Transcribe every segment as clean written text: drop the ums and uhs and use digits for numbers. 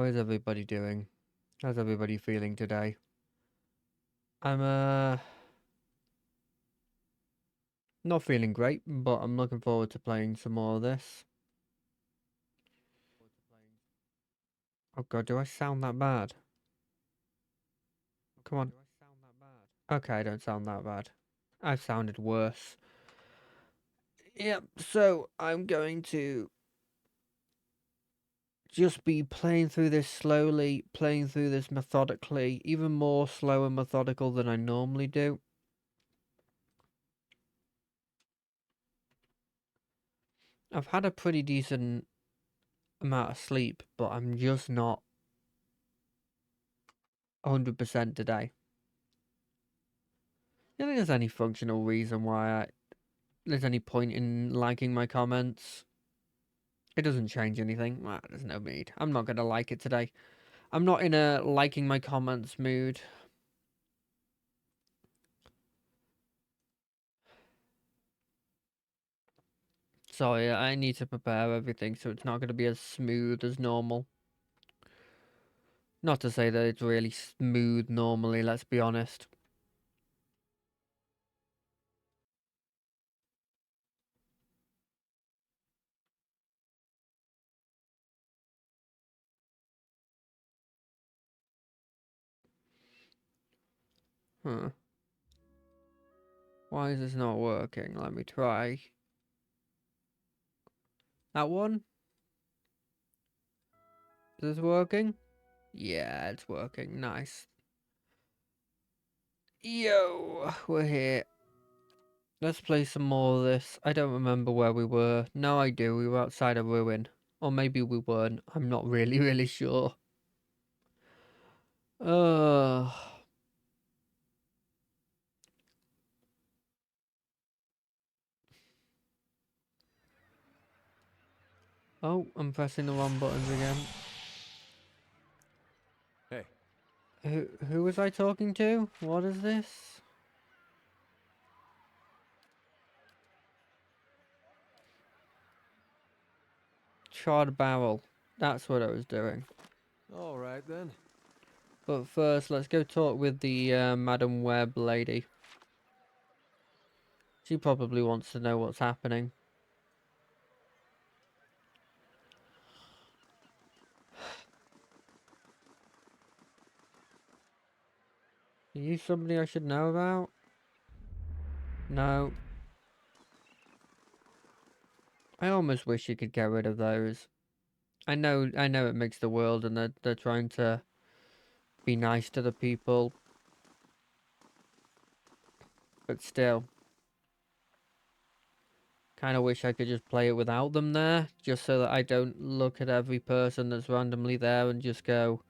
is everybody doing? How's everybody feeling today? I'm not feeling great, but I'm looking forward to playing some more of this. Oh god, do I sound that bad? Come on. Okay, I don't sound that bad. I've sounded worse. Yep, so I'm going to just be playing through this slowly, playing through this methodically, even more slow and methodical than I normally do. I've had a pretty decent amount of sleep, but I'm just not 100% today. I don't think there's any functional reason why there's any point in liking my comments. It doesn't change anything. Well, there's no need. I'm not going to like it today. I'm not in a liking my comments mood. So yeah, I need to prepare everything so it's not going to be as smooth as normal. Not to say that it's really smooth normally, let's be honest. Huh. Why is this not working? Let me try. That one? Is this working? Yeah, it's working. Nice. Yo, we're here. Let's play some more of this. I don't remember where we were. No, I do. We were outside a ruin. Or maybe we weren't. I'm not really sure. Uh. Oh, I'm pressing the wrong buttons again. Hey. Who was I talking to? What is this? Charred barrel. That's what I was doing. All right then. But first, let's go talk with the Madam Web lady. She probably wants to know what's happening. Are you somebody I should know about? No. I almost wish you could get rid of those. I know it makes the world and they're trying to be nice to the people. But still. Kinda wish I could just play it without them there. Just so that I don't look at every person that's randomly there and just go,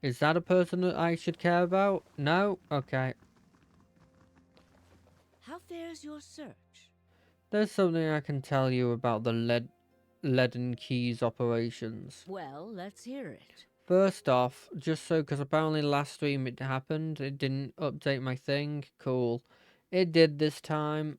is that a person that I should care about? No? Okay. How fares your search? There's something I can tell you about the Leaden Keys operations. Well, let's hear it. First off, just so, because apparently last stream it happened, it didn't update my thing. Cool. It did this time.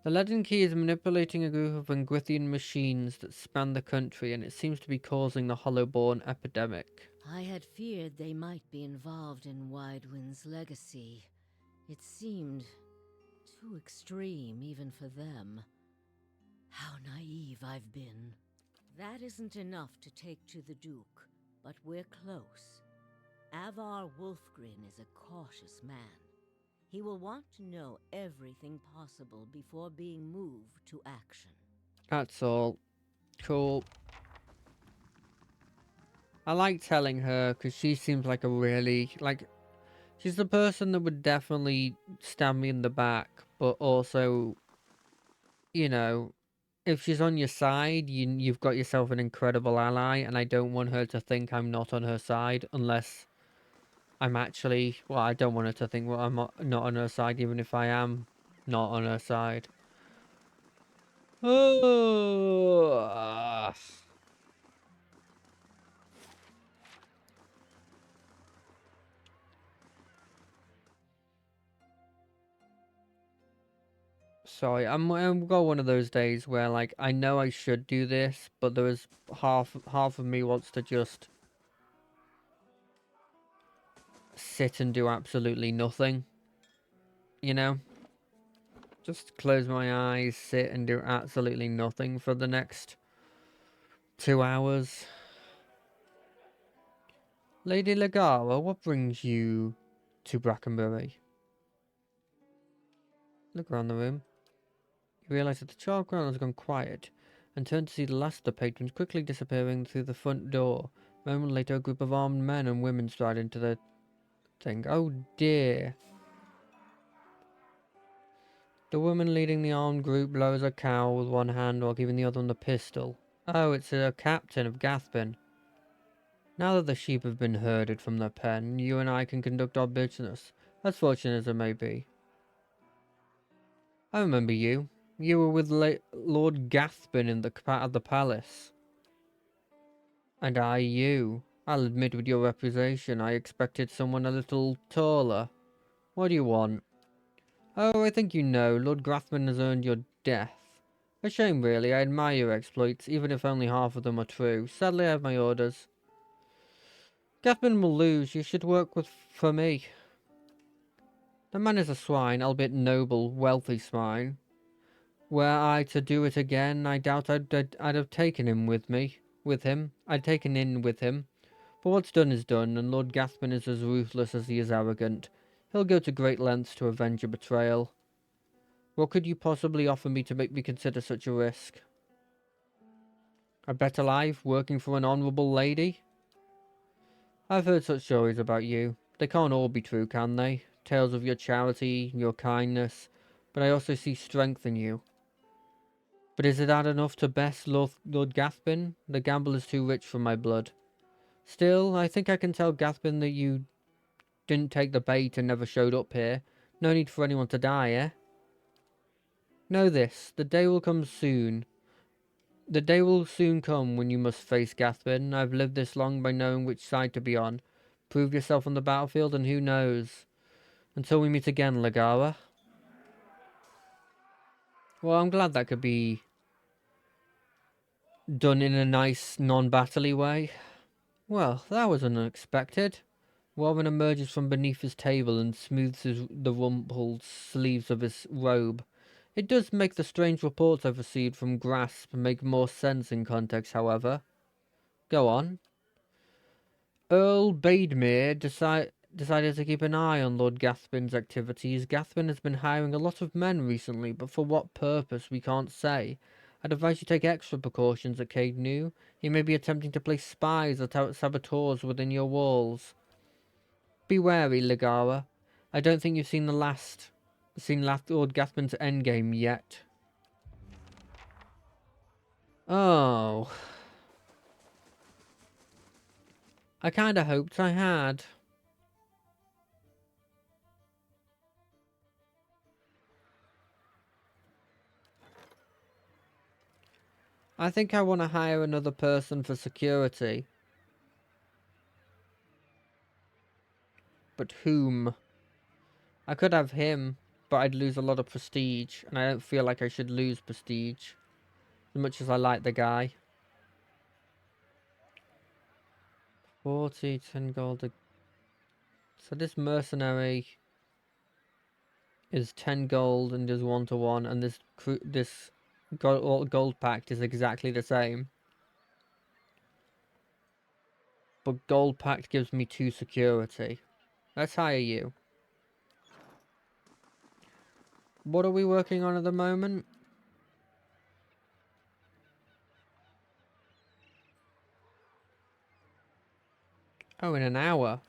The Leaden Key is manipulating a group of Angrithian machines that span the country, and it seems to be causing the Hollowborn epidemic. I had feared they might be involved in Widewind's legacy. It seemed too extreme even for them. How naive I've been. That isn't enough to take to the Duke, but we're close. Avar Wolfgren is a cautious man. He will want to know everything possible before being moved to action. That's all. Cool. I like telling her because she seems like a really, like, she's the person that would definitely stab me in the back, but also, you know, if she's on your side, you've got yourself an incredible ally, and I don't want her to think I'm not on her side unless I'm actually, well, I don't want her to think, well, I'm not on her side, even if I am not on her side. Oh. Sorry, I've got one of those days where, like, I know I should do this, but there is half of me wants to just sit and do absolutely nothing. You know? Just close my eyes, sit and do absolutely nothing for the next 2 hours. Lady Legara, what brings you to Brackenbury? Look around the room. You realise that the child ground has gone quiet, and turn to see the last of the patrons quickly disappearing through the front door. A moment later, a group of armed men and women stride into the thing. Oh dear. The woman leading the armed group lowers a cowl with one hand while giving the other one the pistol. Oh, it's a captain of Gathbin. Now that the sheep have been herded from their pen, you and I can conduct our business, as fortunate as it may be. I remember you. You were with Lord Gathbin in at the palace. And I you. I'll admit with your reputation, I expected someone a little taller. What do you want? Oh, I think you know, Lord Gathbin has earned your death. A shame, really. I admire your exploits, even if only half of them are true. Sadly, I have my orders. Gathbin will lose. You should work for me. The man is a swine, albeit noble, wealthy swine. Were I to do it again, I doubt I'd have taken him with me. With him. I'd taken in with him. But what's done is done, and Lord Gathbin is as ruthless as he is arrogant. He'll go to great lengths to avenge a betrayal. What could you possibly offer me to make me consider such a risk? A better life, working for an honourable lady? I've heard such stories about you. They can't all be true, can they? Tales of your charity, your kindness. But I also see strength in you. But is it that enough to best Lord Gathbin? The gamble is too rich for my blood. Still, I think I can tell Gathbin that you didn't take the bait and never showed up here. No need for anyone to die, eh? Know this, the day will come soon. The day will soon come when you must face Gathbin. I've lived this long by knowing which side to be on. Prove yourself on the battlefield and who knows. Until we meet again, Legara. Well, I'm glad that could be done in a nice, non-battle-y way. Well, that was unexpected. Warren emerges from beneath his table and smooths the rumpled sleeves of his robe. It does make the strange reports I've received from Grasp make more sense in context, however. Go on. Earl Bademere decided to keep an eye on Lord Gathbin's activities. Gathbin has been hiring a lot of men recently, but for what purpose we can't say. I'd advise you take extra precautions at Cade New. He may be attempting to place spies or saboteurs within your walls. Be wary, Legara. I don't think you've seen last Lord Gathbin's endgame yet. Oh. I kinda hoped I had. I think I want to hire another person for security. But whom? I could have him, but I'd lose a lot of prestige, and I don't feel like I should lose prestige. As much as I like the guy. 40, 10 gold. So this mercenary is 10 gold and is 1-to-1, and this gold pact is exactly the same. But gold pact gives me 2 security. Let's hire you. What are we working on at the moment? Oh, in an hour.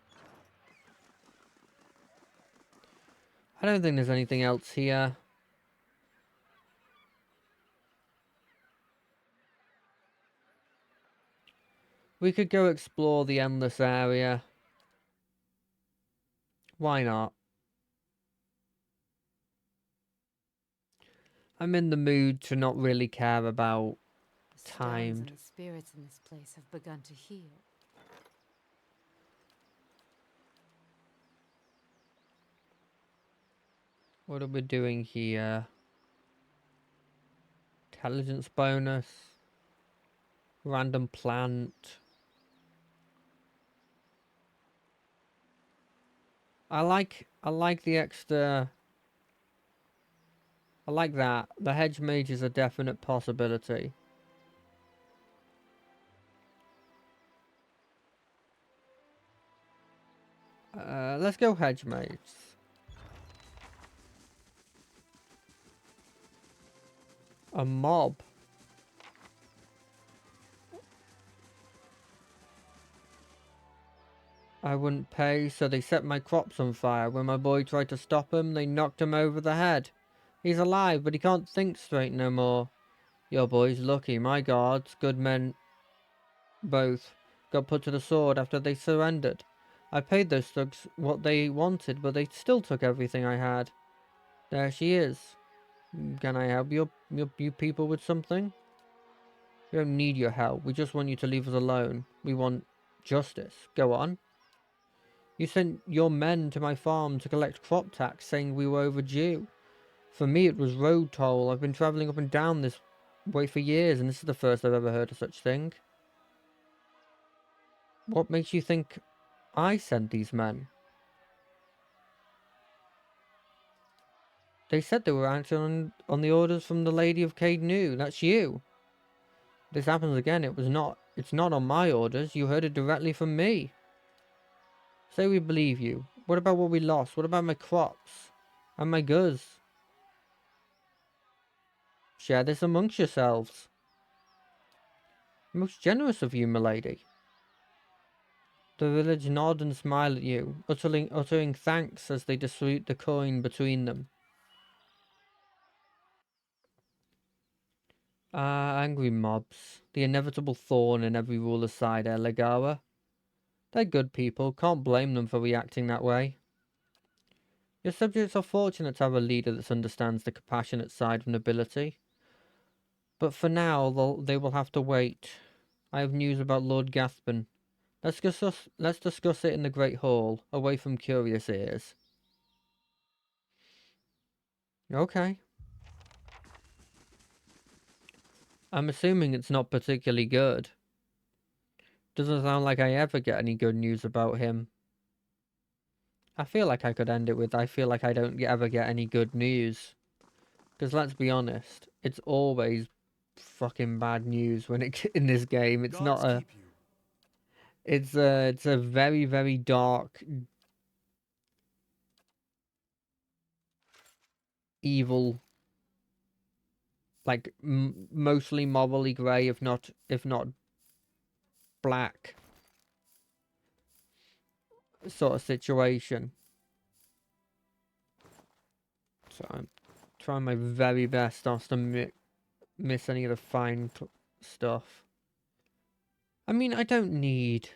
I don't think there's anything else here. We could go explore the endless area. Why not? I'm in the mood to not really care about The stones timed. and the spirits in this place have begun to heal. What are we doing here? Intelligence bonus. Random plant. I like the extra. I like that. The hedge mage is a definite possibility. Let's go hedge mage. A mob. I wouldn't pay, so they set my crops on fire. When my boy tried to stop him, they knocked him over the head. He's alive, but he can't think straight no more. Your boy's lucky. My guards, good men both, got put to the sword after they surrendered. I paid those thugs what they wanted, but they still took everything I had. There she is. Can I help you people with something? We don't need your help. We just want you to leave us alone. We want justice. Go on. You sent your men to my farm to collect crop tax, saying we were overdue. For me, it was road toll. I've been travelling up and down this way for years, and this is the first I've ever heard of such thing. What makes you think I sent these men? They said they were acting on the orders from the Lady of Cade New. That's you. If this happens again, it's not on my orders. You heard it directly from me. Say we believe you. What about what we lost? What about my crops? And my goods? Share this amongst yourselves. Most generous of you, milady. The village nod and smile at you, uttering thanks as they distribute the coin between them. Ah, angry mobs. The inevitable thorn in every ruler's side, Legawa. They're good people, can't blame them for reacting that way. Your subjects are fortunate to have a leader that understands the compassionate side of nobility. But for now, they will have to wait. I have news about Lord Gathban. Let's discuss it in the Great Hall, away from curious ears. Okay. I'm assuming it's not particularly good. Doesn't sound like I ever get any good news about him. I feel like I could end it with, I feel like I don't ever get any good news. Because let's be honest, it's always fucking bad news when it in this game. It's not a... It's a very, very dark, evil, like mostly morally grey, if not black sort of situation. So I'm trying my very best not to miss any of the fine stuff. I mean, I don't need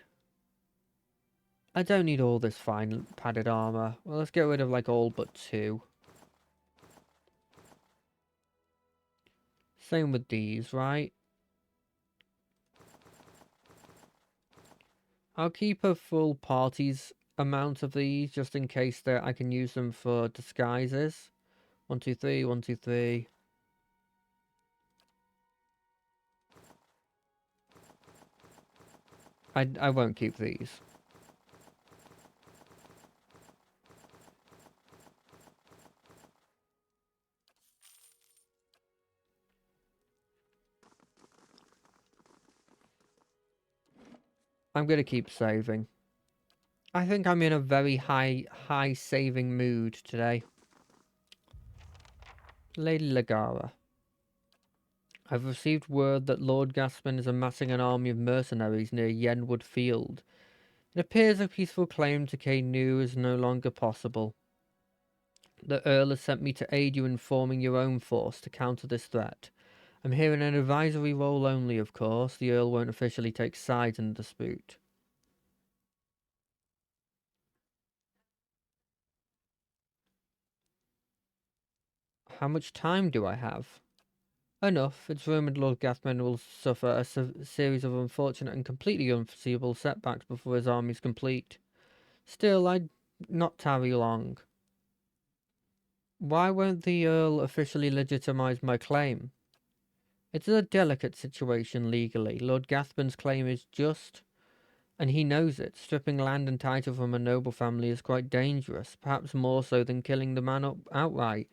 all this fine padded armor. Well, let's get rid of like all but 2. Same with these, right? I'll keep a full party's amount of these just in case that I can use them for disguises. 1, 2, 3, 1, 2, 3. I won't keep these. I'm gonna keep saving. I think I'm in a very high saving mood today. Lady Lagara. I've received word that Lord Gaspin is amassing an army of mercenaries near Yenwood Field. It appears a peaceful claim to Cainu is no longer possible. The Earl has sent me to aid you in forming your own force to counter this threat. I'm here in an advisory role only, of course. The Earl won't officially take sides in the dispute. How much time do I have? Enough. It's rumoured Lord Gathman will suffer a series of unfortunate and completely unforeseeable setbacks before his army is complete. Still, I'd not tarry long. Why won't the Earl officially legitimise my claim? It's a delicate situation legally. Lord Gathman's claim is just, And he knows it. Stripping land and title from a noble family is quite dangerous, perhaps more so than killing the man outright.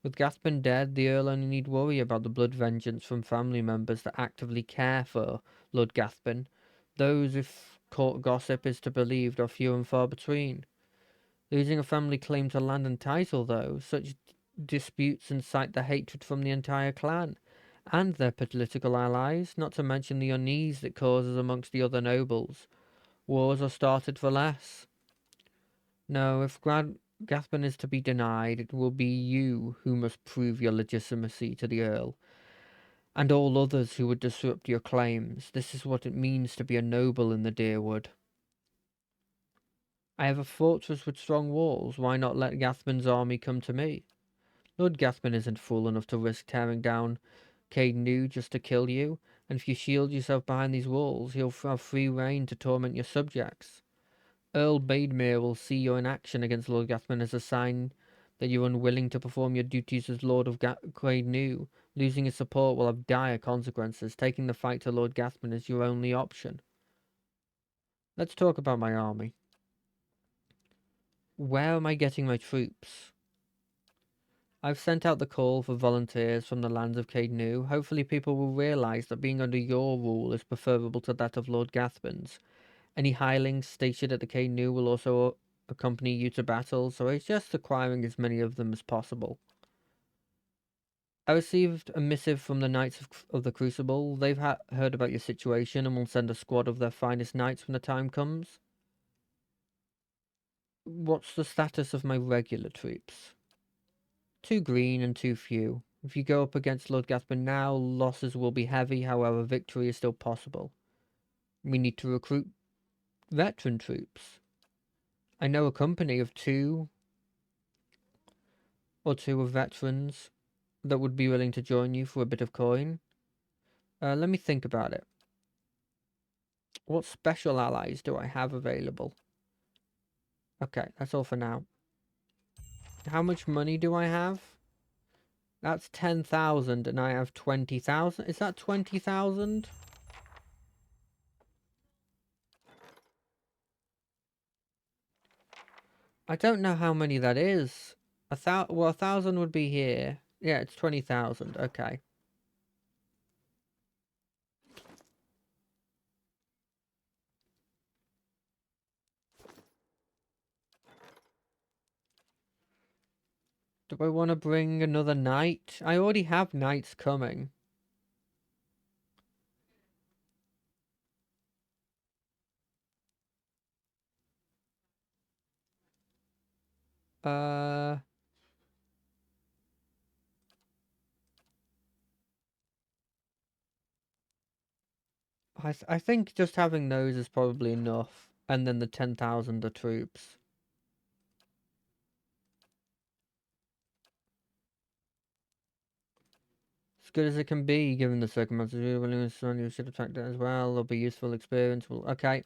With Gathbin dead, the Earl only need worry about the blood vengeance from family members that actively care for Lord Gathbin. Those, if court gossip is to be believed, are few and far between. Losing a family claim to land and title, though, such disputes incite the hatred from the entire clan and their political allies, not to mention the unease it causes amongst the other nobles. Wars are started for less. No, if Gathbin is to be denied, it will be you who must prove your legitimacy to the Earl, and all others who would disrupt your claims. This is what it means to be a noble in the Deerwood. I have a fortress with strong walls. Why not let Gathbin's army come to me? Lord Gathbin isn't fool enough to risk tearing down Caed just to kill you, and if you shield yourself behind these walls, he'll have free rein to torment your subjects. Earl Bademere will see you in action against Lord Gathbin as a sign that you're unwilling to perform your duties as Lord of Caed. Losing his support will have dire consequences. Taking the fight to Lord Gathbin is your only option. Let's talk about my army. Where am I getting my troops? I've sent out the call for volunteers from the lands of Caed. Hopefully people will realise that being under your rule is preferable to that of Lord Gathbin's. Any hirelings stationed at the Caed will also accompany you to battle, so it's just acquiring as many of them as possible. I received a missive from the Knights of the Crucible. They've heard about your situation and will send a squad of their finest knights when the time comes. What's the status of my regular troops? 2 green and 2 few. If you go up against Lord Gathbin now, losses will be heavy, however victory is still possible. We need to recruit veteran troops. I know a company of 2 of veterans that would be willing to join you for a bit of coin. Let me think about it. What special allies do I have available? Okay, that's all for now. How much money do I have? That's 10,000 and I have 20,000. Is that 20,000? I don't know how many that is. Well, 1,000 would be here. Yeah, it's 20,000. Okay. Do I want to bring another knight? I already have knights coming. I think just having those is probably enough. And then the 10,000 are troops. As good as it can be, given the circumstances. You should attack that as well. There'll be useful experience. Well, okay.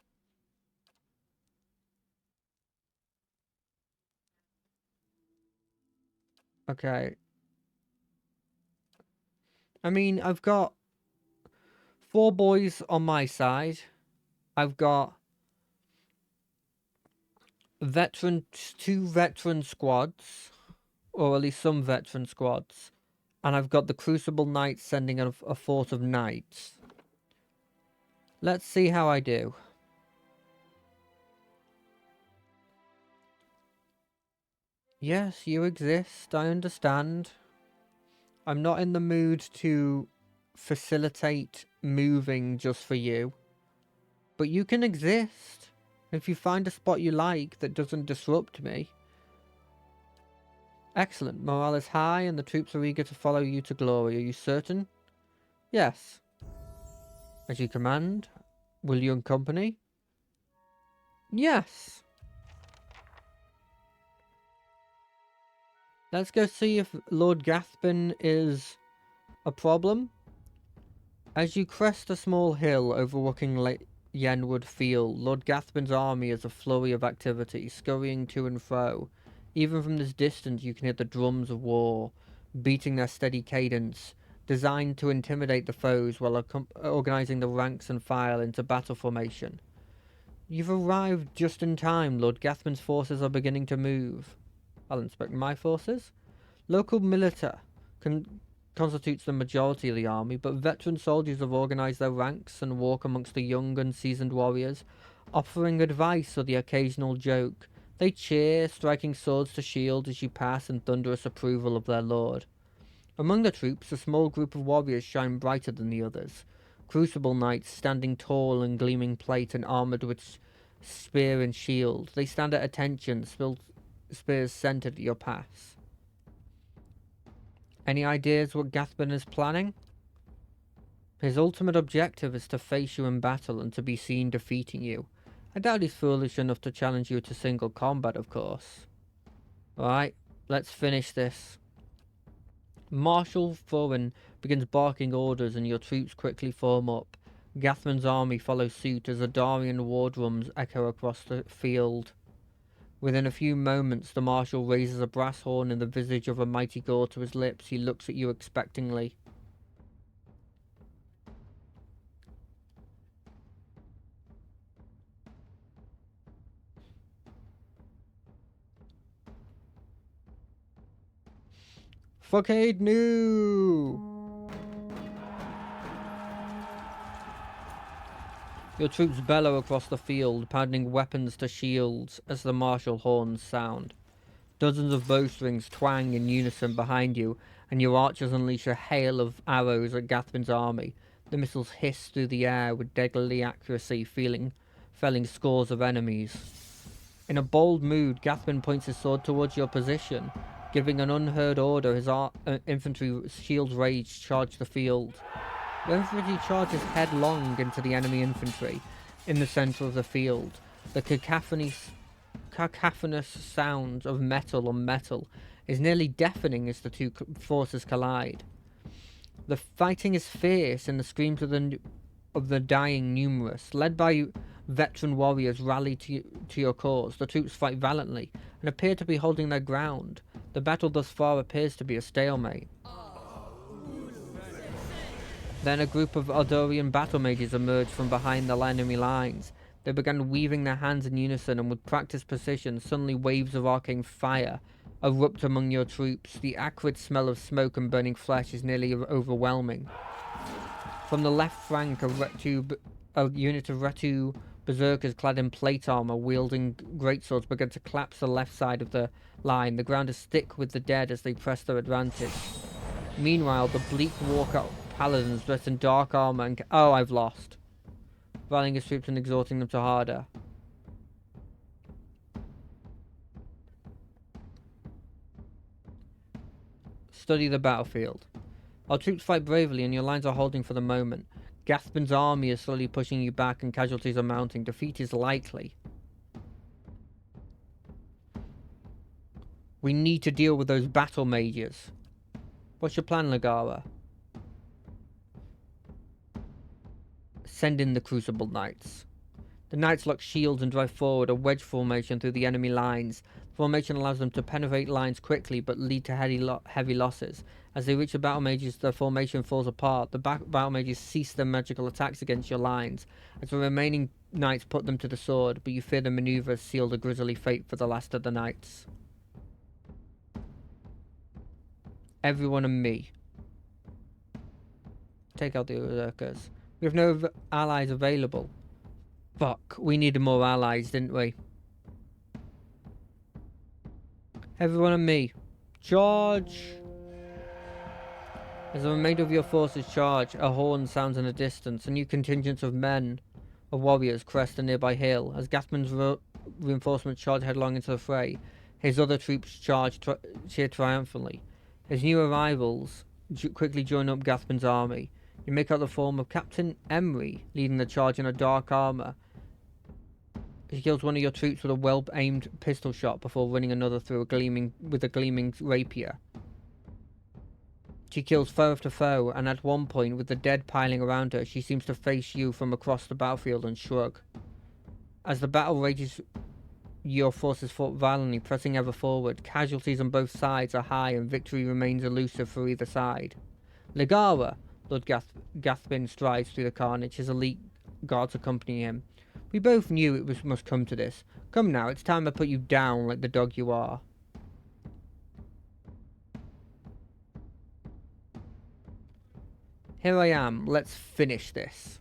Okay. I mean, I've got 4 boys on my side. I've got 2 veteran squads, or at least some veteran squads, and I've got the Crucible Knights sending a force of knights. Let's see how I do. Yes, you exist, I understand. I'm not in the mood to facilitate moving just for you. But you can exist. If you find a spot you like that doesn't disrupt me. Excellent. Morale is high and the troops are eager to follow you to glory. Are you certain? Yes. As you command. Will you accompany? Yes. Let's go see if Lord Gathbin is a problem. As you crest a small hill overlooking Lake Yenwood Field, Lord Gathbin's army is a flurry of activity, scurrying to and fro. Even from this distance you can hear the drums of war, beating their steady cadence, designed to intimidate the foes while organising the ranks and file into battle formation. You've arrived just in time. Lord Gathman's forces are beginning to move. I'll inspect my forces. Local militia constitutes the majority of the army, but veteran soldiers have organised their ranks and walk amongst the young and seasoned warriors, offering advice or the occasional joke. They cheer, striking swords to shield as you pass in thunderous approval of their lord. Among the troops, a small group of warriors shine brighter than the others. Crucible knights standing tall in gleaming plate and armoured with spear and shield. They stand at attention, spears centred at your pass. Any ideas what Gathban is planning? His ultimate objective is to face you in battle and to be seen defeating you. I doubt he's foolish enough to challenge you to single combat, of course. Alright, let's finish this. Marshal Thorin begins barking orders and your troops quickly form up. Gathman's army follows suit as the Darian war drums echo across the field. Within a few moments, the marshal raises a brass horn in the visage of a mighty god to his lips. He looks at you expectingly. Fuckade new! Your troops bellow across the field, pounding weapons to shields as the martial horns sound. Dozens of bowstrings twang in unison behind you, and your archers unleash a hail of arrows at Gathman's army. The missiles hiss through the air with deadly accuracy, felling scores of enemies. In a bold mood, Gathman points his sword towards your position. Giving an unheard order, his infantry shields rage charge the field. The infantry charges headlong into the enemy infantry in the centre of the field. The cacophonous sound of metal on metal is nearly deafening as the two forces collide. The fighting is fierce and the screams of the dying numerous. Led by veteran warriors rally to your cause. The troops fight valiantly and appear to be holding their ground. The battle thus far appears to be a stalemate. Then a group of Ardorian battle mages emerged from behind the enemy lines. They began weaving their hands in unison, and with practiced precision, suddenly waves of arcane fire erupt among your troops. The acrid smell of smoke and burning flesh is nearly overwhelming. From the left flank, a unit of Retu berserkers clad in plate armor, wielding greatswords, began to collapse the left side of the line. The ground is thick with the dead as they press their advantage. Meanwhile, the bleak walker paladins dressed in dark armor and I've lost. Rallying his troops and exhorting them to harder. Study the battlefield. Our troops fight bravely and your lines are holding for the moment. Gathban's army is slowly pushing you back and casualties are mounting. Defeat is likely. We need to deal with those battle mages. What's your plan, Ligara? Send in the Crucible Knights. The Knights lock shields and drive forward a wedge formation through the enemy lines. The formation allows them to penetrate lines quickly but lead to heavy losses. As they reach the battle mages, the formation falls apart. The battle mages cease their magical attacks against your lines, as the remaining knights put them to the sword, but you fear the maneuver has sealed a grisly fate for the last of the knights. Everyone and me. Take out the berserkers. We have no allies available. Fuck, we needed more allies, didn't we? Everyone and me. Charge! As the remainder of your forces charge, a horn sounds in the distance. A new contingent of warriors crest a nearby hill. As Gathman's reinforcements charge headlong into the fray, his other troops cheer triumphantly. His new arrivals quickly join up Gathman's army. You make out the form of Captain Emery leading the charge in a dark armour. He kills one of your troops with a well-aimed pistol shot before running another through with a gleaming rapier. She kills foe after foe, and at one point, with the dead piling around her, she seems to face you from across the battlefield and shrug. As the battle rages, your forces fought violently, pressing ever forward. Casualties on both sides are high, and victory remains elusive for either side. Ligara! Lord Gathman strides through the carnage, his elite guards accompany him. We both knew it must come to this. Come now, it's time I put you down like the dog you are. Here I am. Let's finish this.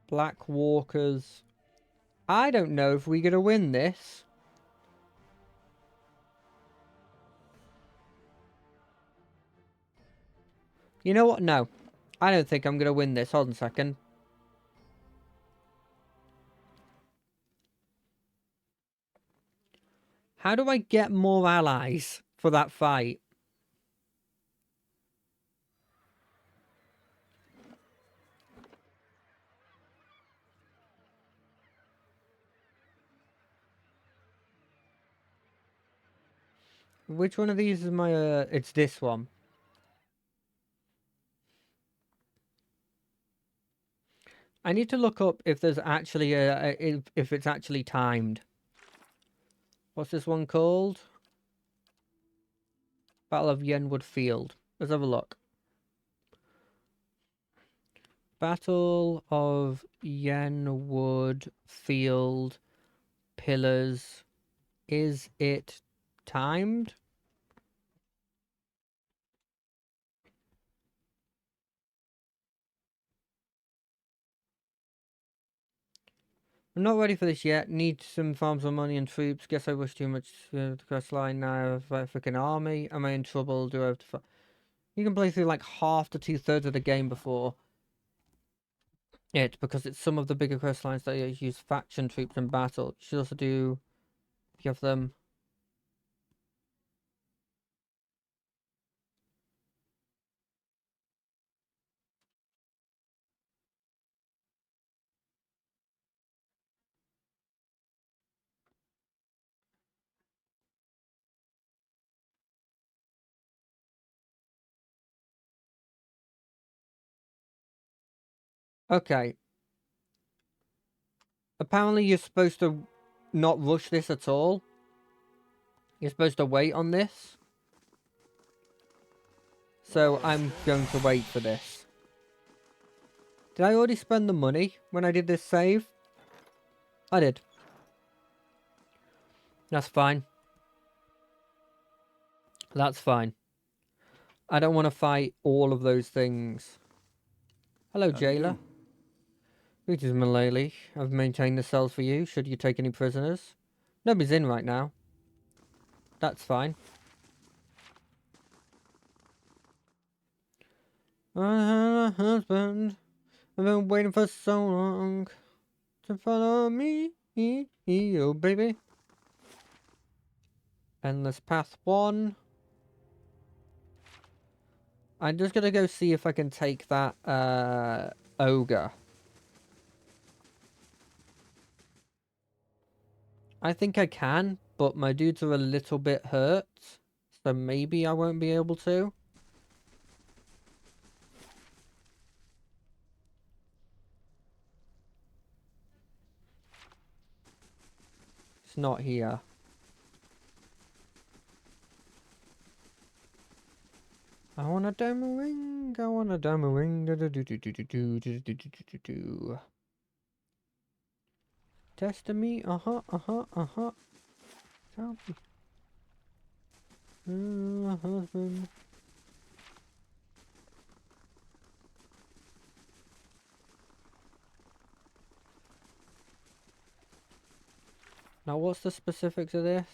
Black Walkers. I don't know if we're going to win this. You know what? No. I don't think I'm going to win this. Hold on a second. How do I get more allies for that fight? Which one of these is my... It's this one. I need to look up if there's actually if it's actually timed. What's this one called? Battle of Yenwood Field. Let's have a look. Battle of Yenwood Field Pillars. Is it timed? I'm not ready for this yet. Need some farms of money and troops. Guess I wish too much to the quest line now. I have a freaking army. Am I in trouble? Do I have to... You can play through like half to 2/3 of the game before it, because it's some of the bigger quest lines that use faction troops in battle. You should also do... give them... Okay. Apparently you're supposed to not rush this at all. You're supposed to wait on this. So I'm going to wait for this. Did I already spend the money when I did this save? I did. That's fine. That's fine. I don't want to fight all of those things. Hello, jailer. Greetings, Mullally. I've maintained the cells for you, should you take any prisoners. Nobody's in right now. That's fine. I have a husband. I've been waiting for so long to follow me, oh baby. Endless Path 1. I'm just gonna go see if I can take that ogre. I think I can, but my dudes are a little bit hurt, so maybe I won't be able to. It's not here. I want a diamond ring. I want a diamond ring. Testing me. Tell me. Husband. Now, what's the specifics of this?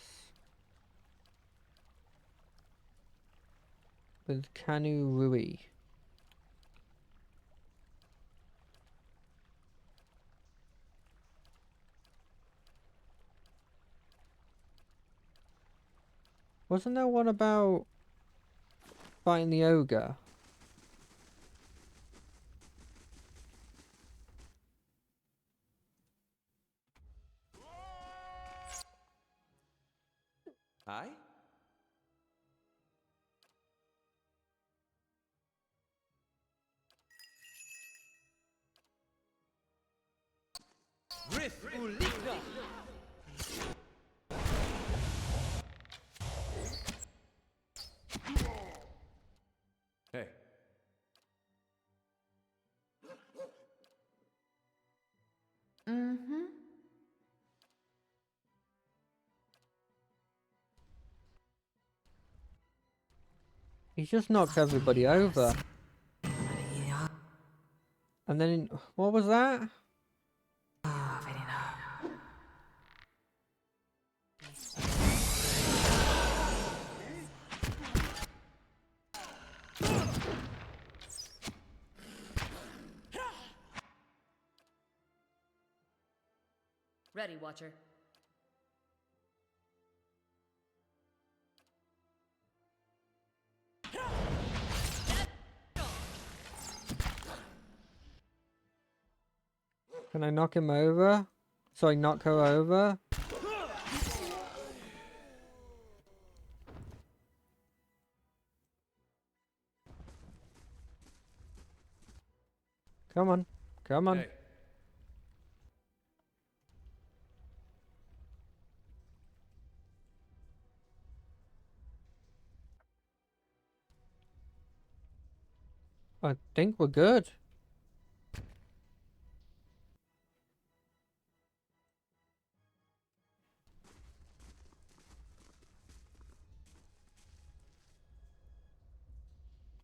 With Canu Rui. Wasn't there one about fighting the ogre? Aye? Riff Ulika! He's just knocked everybody over. And then, what was that? Ready, Watcher. Can I knock him over? Sorry, knock her over? Come on. Come on. Hey. I think we're good.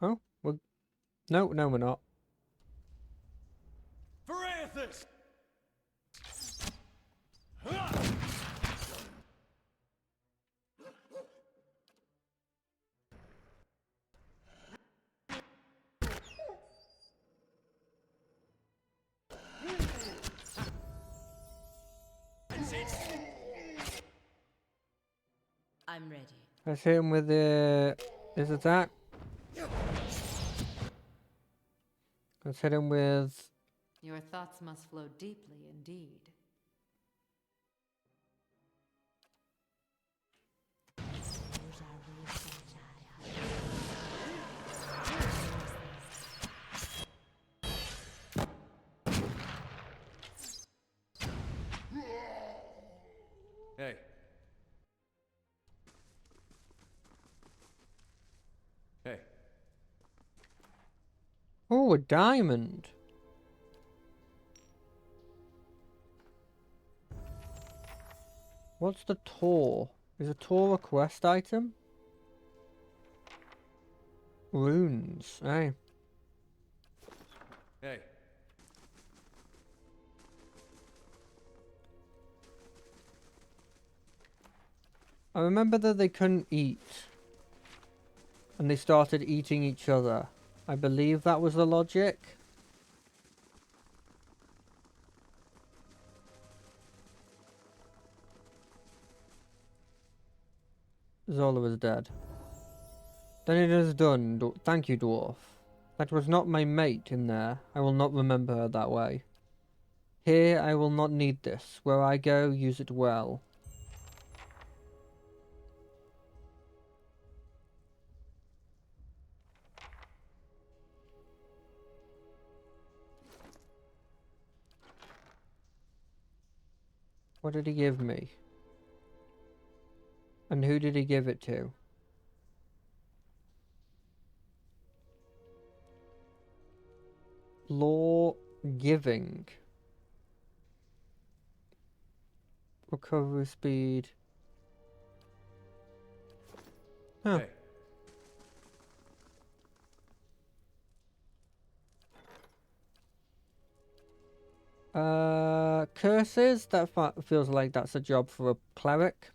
Oh, we're... No, no, we're not. Varanthus! I'm ready. Let's hit him with his attack. Let's hit him with... Your thoughts must flow deeply indeed. Hey. Hey. Oh, a diamond. What's the Tor? Is a Tor a quest item? Runes. Hey. Hey. I remember that they couldn't eat. And they started eating each other. I believe that was the logic. Zola was dead. Then it is done. Thank you, dwarf. That was not my mate in there. I will not remember her that way. Here I will not need this. Where I go, use it well. What did he give me? And who did he give it to? Law giving. Recovery speed. Huh. Hey. Curses? That feels like that's a job for a cleric.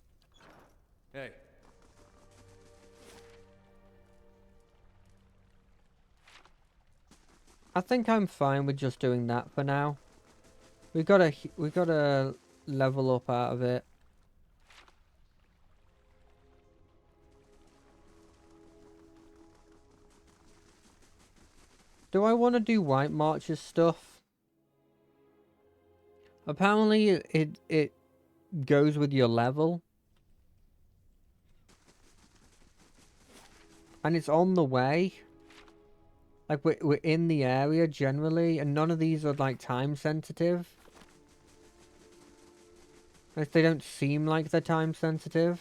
Hey. I think I'm fine with just doing that for now. We gotta level up out of it. Do I want to do White March's stuff? Apparently it goes with your level. And it's on the way. Like we're in the area generally, and none of these are like time sensitive. Like they don't seem like they're time sensitive.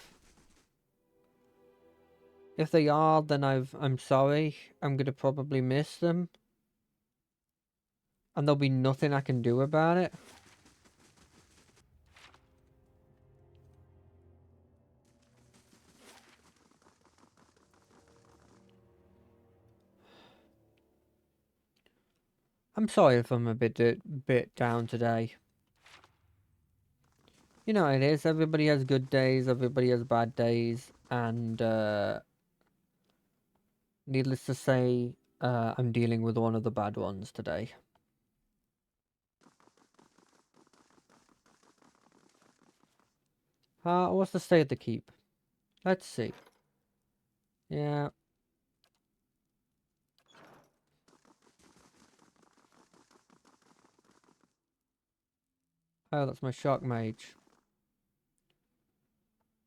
If they are, then I'm sorry. I'm gonna probably miss them. And there'll be nothing I can do about it. I'm sorry if I'm a bit down today. You know how it is. Everybody has good days. Everybody has bad days, and needless to say, I'm dealing with one of the bad ones today. What's the state of the keep? Let's see. Yeah. Oh, that's my shock mage.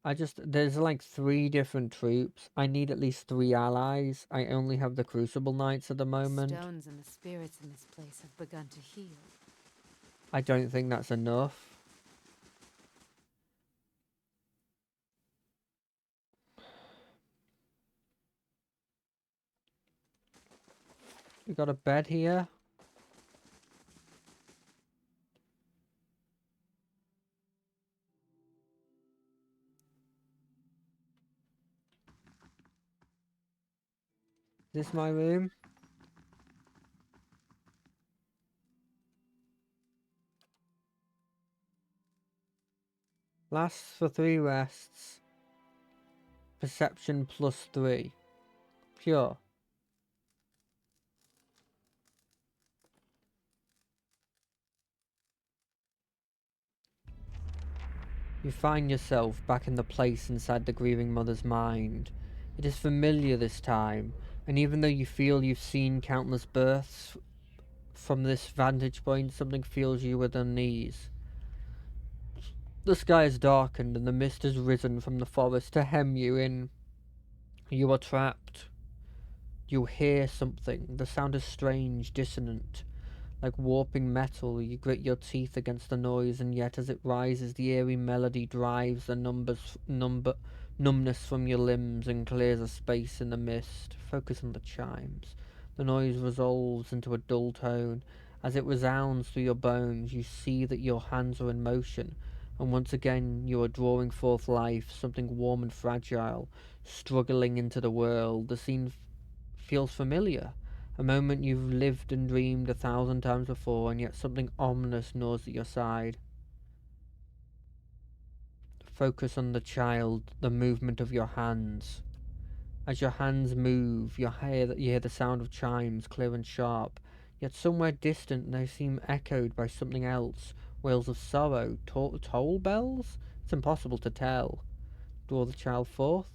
There's like 3 different troops. I need at least 3 allies. I only have the Crucible Knights at the The moment. stones and the spirits in this place have begun to heal. I don't think that's enough. We got a bed here. Is this my room? Lasts for 3 rests. Perception +3. Pure. You find yourself back in the place inside the grieving mother's mind. It is familiar this time, and even though you feel you've seen countless births from this vantage point, something feels you with unease. The sky is darkened and the mist has risen from the forest to hem you in. You are trapped. You hear something. The sound is strange, dissonant. Like warping metal, you grit your teeth against the noise, and yet as it rises, the eerie melody drives the numbness from your limbs and clears a space in the mist. Focus on the chimes. The noise resolves into a dull tone. As it resounds through your bones, you see that your hands are in motion, and once again you are drawing forth life, something warm and fragile, struggling into the world. The scene feels familiar. A moment you've lived and dreamed 1,000 times before, and yet something ominous gnaws at your side. Focus on the child, the movement of your hands. As your hands move, you hear the sound of chimes, clear and sharp, yet somewhere distant they seem echoed by something else. Wails of sorrow, toll bells? It's impossible to tell. Draw the child forth.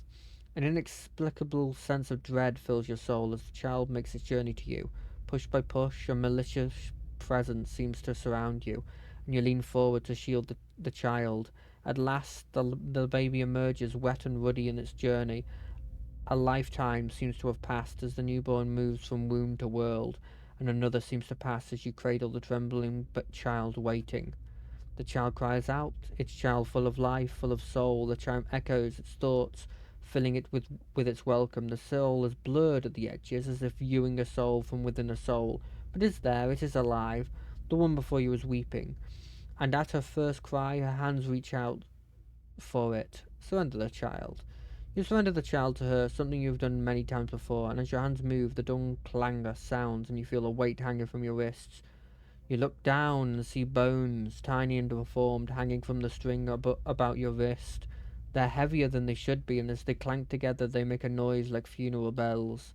An inexplicable sense of dread fills your soul as the child makes its journey to you. Push by push, a malicious presence seems to surround you, and you lean forward to shield the child. At last, the baby emerges, wet and ruddy in its journey. A lifetime seems to have passed as the newborn moves from womb to world, and another seems to pass as you cradle the trembling child waiting. The child cries out, its child full of life, full of soul. The chime echoes its thoughts, filling it with its welcome. The soul is blurred at the edges, as if viewing a soul from within a soul. But it is there, it is alive. The one before you is weeping, and at her first cry, her hands reach out for it. Surrender the child. You surrender the child to her, something you have done many times before, and as your hands move, the dull clangor sounds, and you feel a weight hanging from your wrists. You look down and see bones, tiny and deformed, hanging from the string about your wrist. They're heavier than they should be, and as they clank together, they make a noise like funeral bells.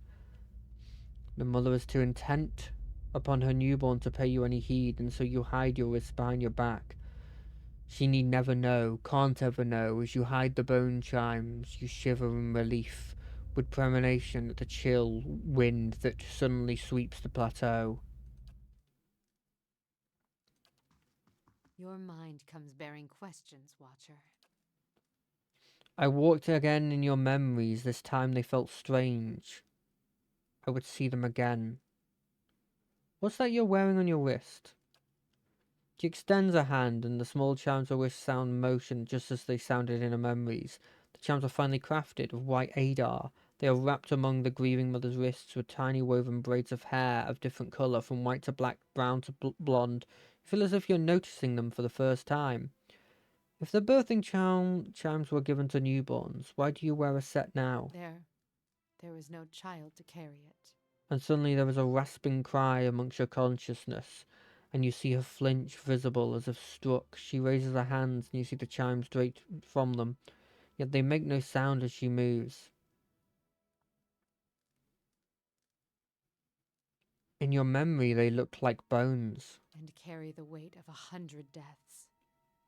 The mother is too intent upon her newborn to pay you any heed, and so you hide your wrist behind your back. She need never know, can't ever know. As you hide the bone chimes, you shiver in relief, with premonition at the chill wind that suddenly sweeps the plateau. Your mind comes bearing questions, Watcher. I walked again in your memories, this time they felt strange. I would see them again. What's that you're wearing on your wrist? She extends a hand, and the small chimes of wrist sound motion just as they sounded in her memories. The chimes are finely crafted, of white adar. They are wrapped among the grieving mother's wrists with tiny woven braids of hair of different colour, from white to black, brown to blonde. You feel as if you're noticing them for the first time. If the birthing chimes were given to newborns, why do you wear a set now? There was no child to carry it. and suddenly there is a rasping cry amongst your consciousness, and you see her flinch visible as if struck. She raises her hands, and you see the chimes straight from them, yet they make no sound as she moves. In your memory, they look like bones. And carry the weight of 100 deaths.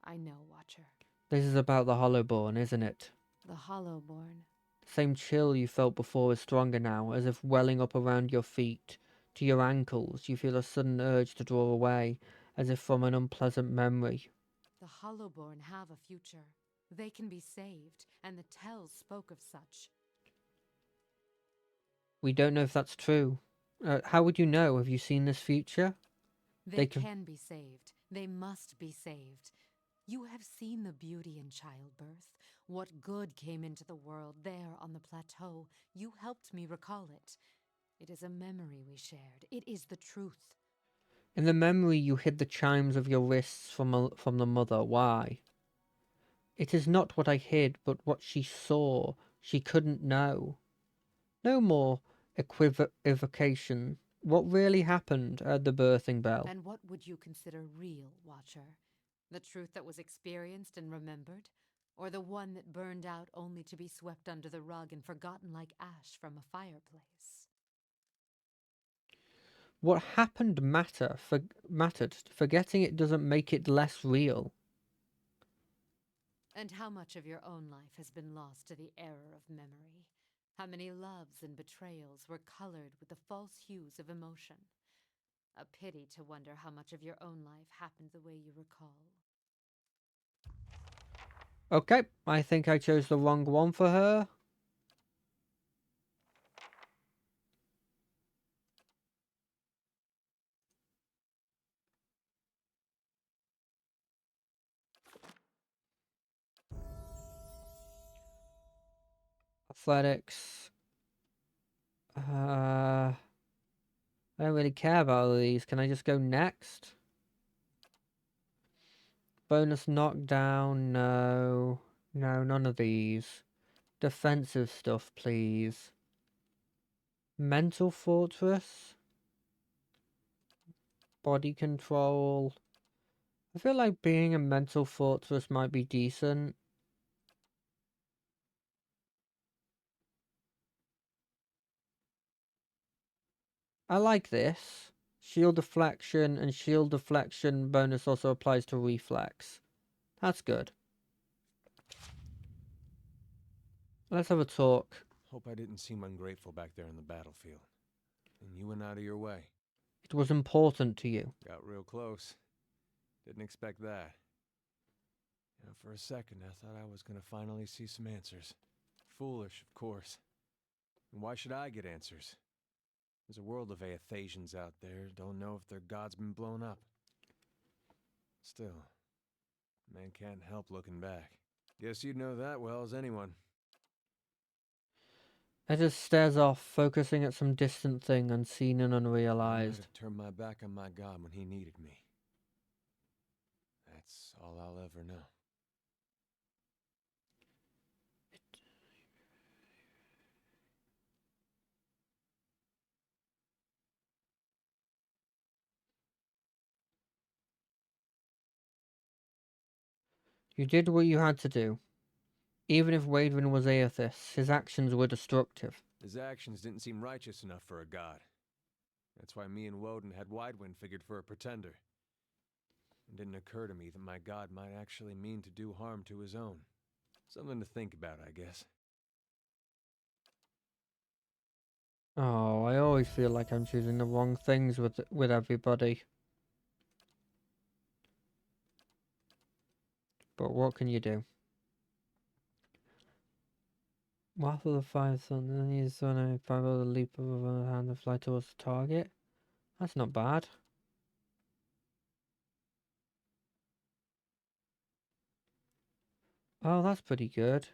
I know, Watcher. This is about the Hollowborn, isn't it? The Hollowborn. The same chill you felt before is stronger now, as if welling up around your feet. To your ankles, you feel a sudden urge to draw away, as if from an unpleasant memory. The Hollowborn have a future. They can be saved, and the tells spoke of such. We don't know if that's true. How would you know? Have you seen this future? They can- can be saved. They must be saved. You have seen the beauty in childbirth. What good came into the world there on the plateau. You helped me recall it. It is a memory we shared. It is the truth. In the memory, you hid the chimes of your wrists from the mother. Why? It is not what I hid, but what she saw. She couldn't know. No more equivocation. What really happened at the birthing bell? And what would you consider real, Watcher? The truth that was experienced and remembered? Or the one that burned out only to be swept under the rug and forgotten like ash from a fireplace? What happened mattered. Forgetting it doesn't make it less real. And how much of your own life has been lost to the error of memory? How many loves and betrayals were colored with the false hues of emotion? A pity to wonder how much of your own life happened the way you recall. Okay, I think I chose the wrong one for her. Athletics. I don't really care about these. Can I just go next? Bonus knockdown, no. No, none of these. Defensive stuff, please. Mental fortress. Body control. I feel like being a mental fortress might be decent. I like this. Shield deflection and shield deflection bonus also applies to reflex. That's good. Let's have a talk. Hope I didn't seem ungrateful back there in the battlefield. And you went out of your way. It was important to you. Got real close. Didn't expect that. For a second, I thought I was gonna finally see some answers. Foolish, of course. And why should I get answers? There's a world of Aethasians out there, don't know if their god's been blown up. Still, man can't help looking back. Guess you'd know that well as anyone. Edda stares off, focusing at some distant thing unseen and I might unrealized. have turned my back on my god when he needed me. That's all I'll ever know. You did what you had to do. Even if Waidwin was Aethys, his actions were destructive. His actions didn't seem righteous enough for a god. That's why me and Woden had Widewind figured for a pretender. It didn't occur to me that my god might actually mean to do harm to his own. Something to think about, I guess. Oh, I always feel like I'm choosing the wrong things with everybody. But what can you do? Wrath of the Five Sun, then use the power the leap of a hand and fly towards the target. That's not bad. Oh, that's pretty good.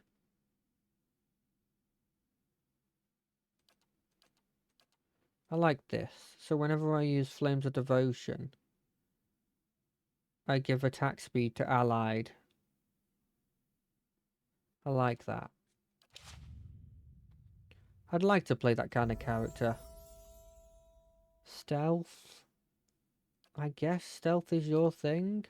I like this. So whenever I use Flames of Devotion, I give attack speed to allied. I like that. I'd like to play that kind of character. Stealth. I guess stealth is your thing.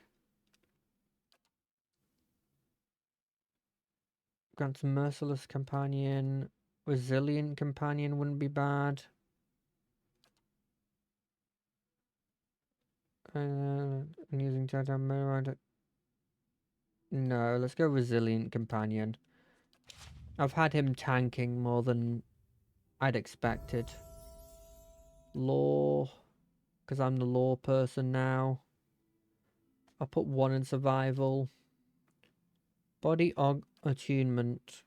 Grants merciless companion. Resilient companion wouldn't be bad. Using Jedi mirror. No, let's go resilient companion. I've had him tanking more than I'd expected. Law, because I'm the law person now. I'll put 1 in survival. Body attunement.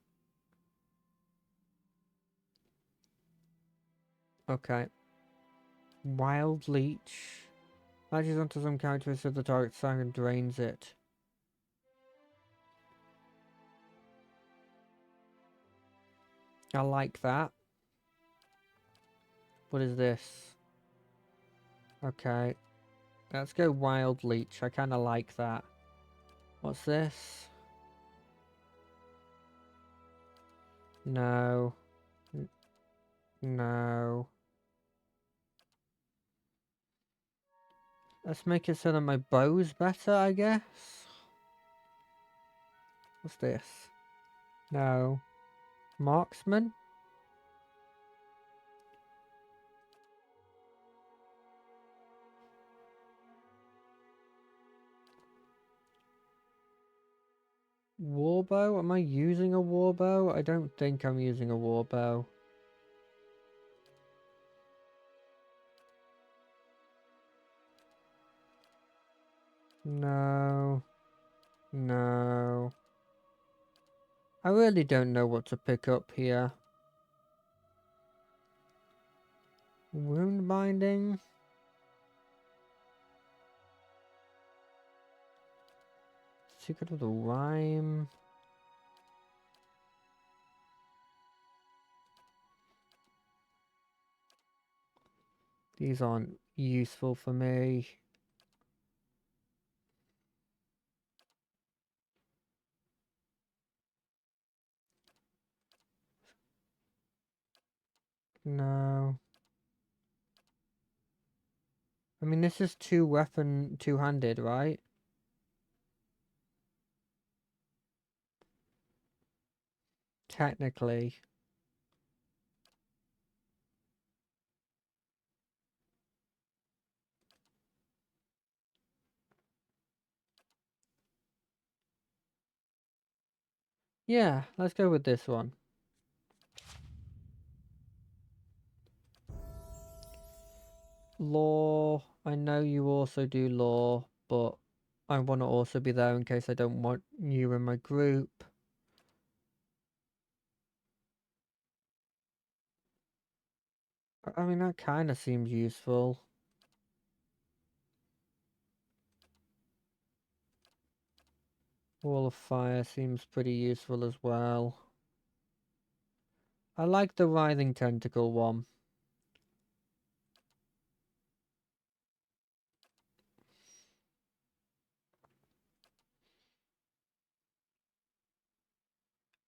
Okay. Wild leech. Latches onto some characteristic of the target's side and drains it. I like that. What is this? Okay. Let's go wild leech. I kind of like that. What's this? No. No. Let's make it so that my bow's better, I guess. What's this? No. Marksman? Warbow? Am I using a warbow? I don't think I'm using a warbow. No. No. I really don't know what to pick up here. Wound binding? Secret of the Rhyme? These aren't useful for me. No. I mean, this is two-handed, right? Technically. Yeah, let's go with this one. Law. I know you also do law, but I want to also be there in case I don't want you in my group. I mean, that kind of seems useful. Wall of Fire seems pretty useful as well. I like the Writhing Tentacle one.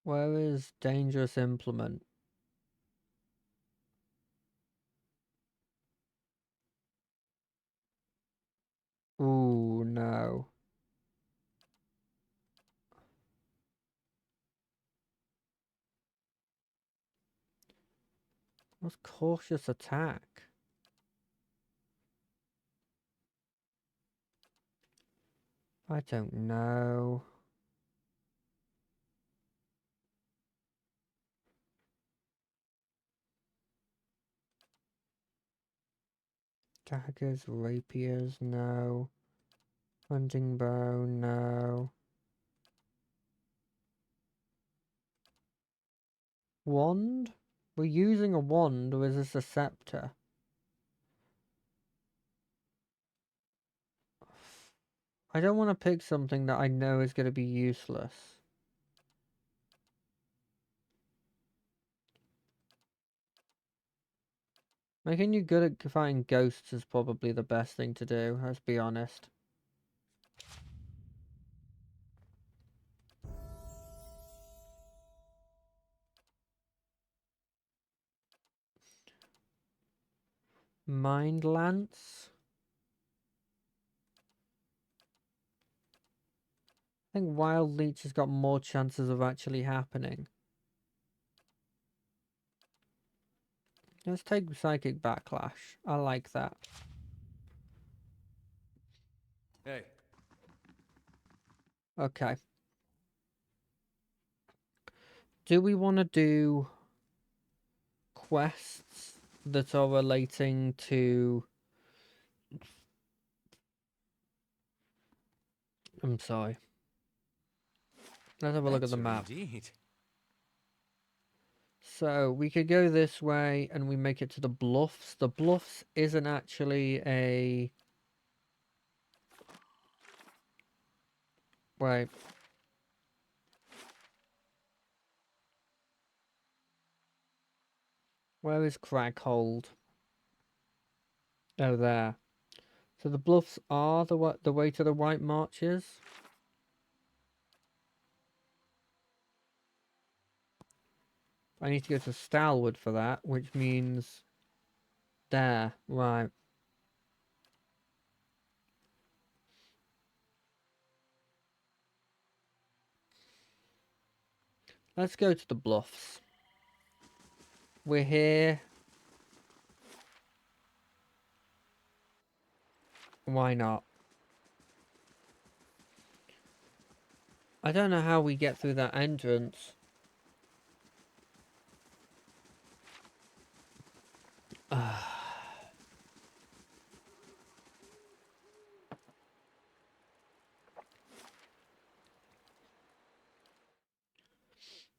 Where is Dangerous Implement? Ooh, no. What's Cautious Attack? I don't know. Daggers, rapiers, no. Hunting bow, no. Wand? We're using a wand, or is this a scepter? I don't want to pick something that I know is going to be useless. Making you good at fighting ghosts is probably the best thing to do, let's be honest. Mind Lance. I think Wild Leech has got more chances of actually happening. Let's take Psychic Backlash. I like that. Hey, Okay. Do we want to do quests that are relating to... I'm sorry. Let's have a look at the answer map. indeed. So we could go this way and we make it to the Bluffs. The Bluffs isn't actually a... Wait. Where is Craghold? Oh, there. So the Bluffs are the way to the White Marches. I need to go to Stalwart for that, which means there. Right. Let's go to the Bluffs. We're here. Why not? I don't know how we get through that entrance.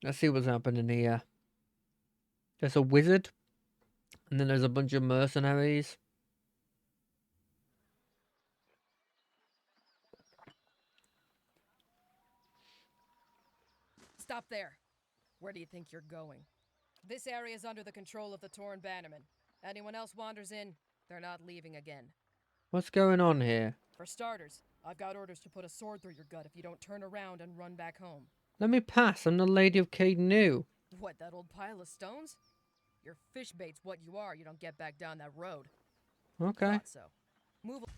Let's see what's happening here. There's a wizard. And then there's a bunch of mercenaries. Stop there. Where do you think you're going? This area is under the control of the Torn Bannermen. Anyone else wanders in, they're not leaving again. What's going on here? For starters, I've got orders to put a sword through your gut if you don't turn around and run back home. Let me pass. I'm the Lady of Caden. What, that old pile of stones? Your fish bait's what you are, you don't get back down that road. Okay. Thought so. Move on.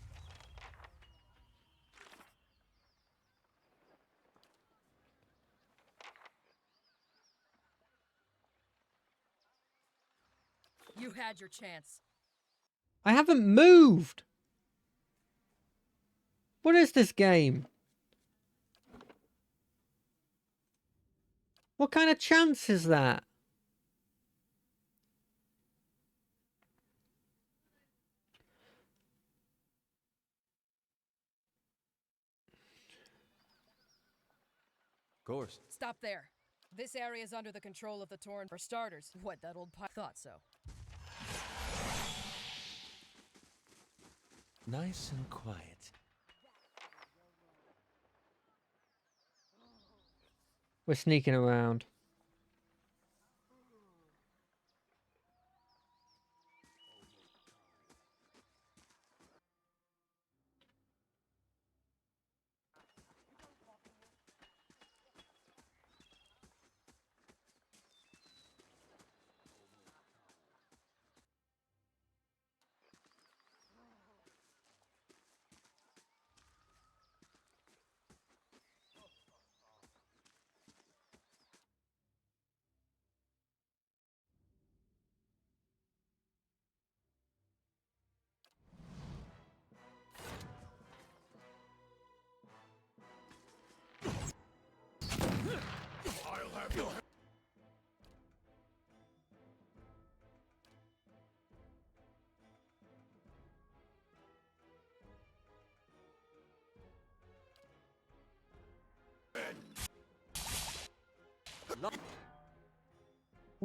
You had your chance. I haven't moved. What is this game? What kind of chance is that? Of course. Stop there. This area is under the control of the Torn. For starters, what, that old pile? Thought so. Nice and quiet. We're sneaking around.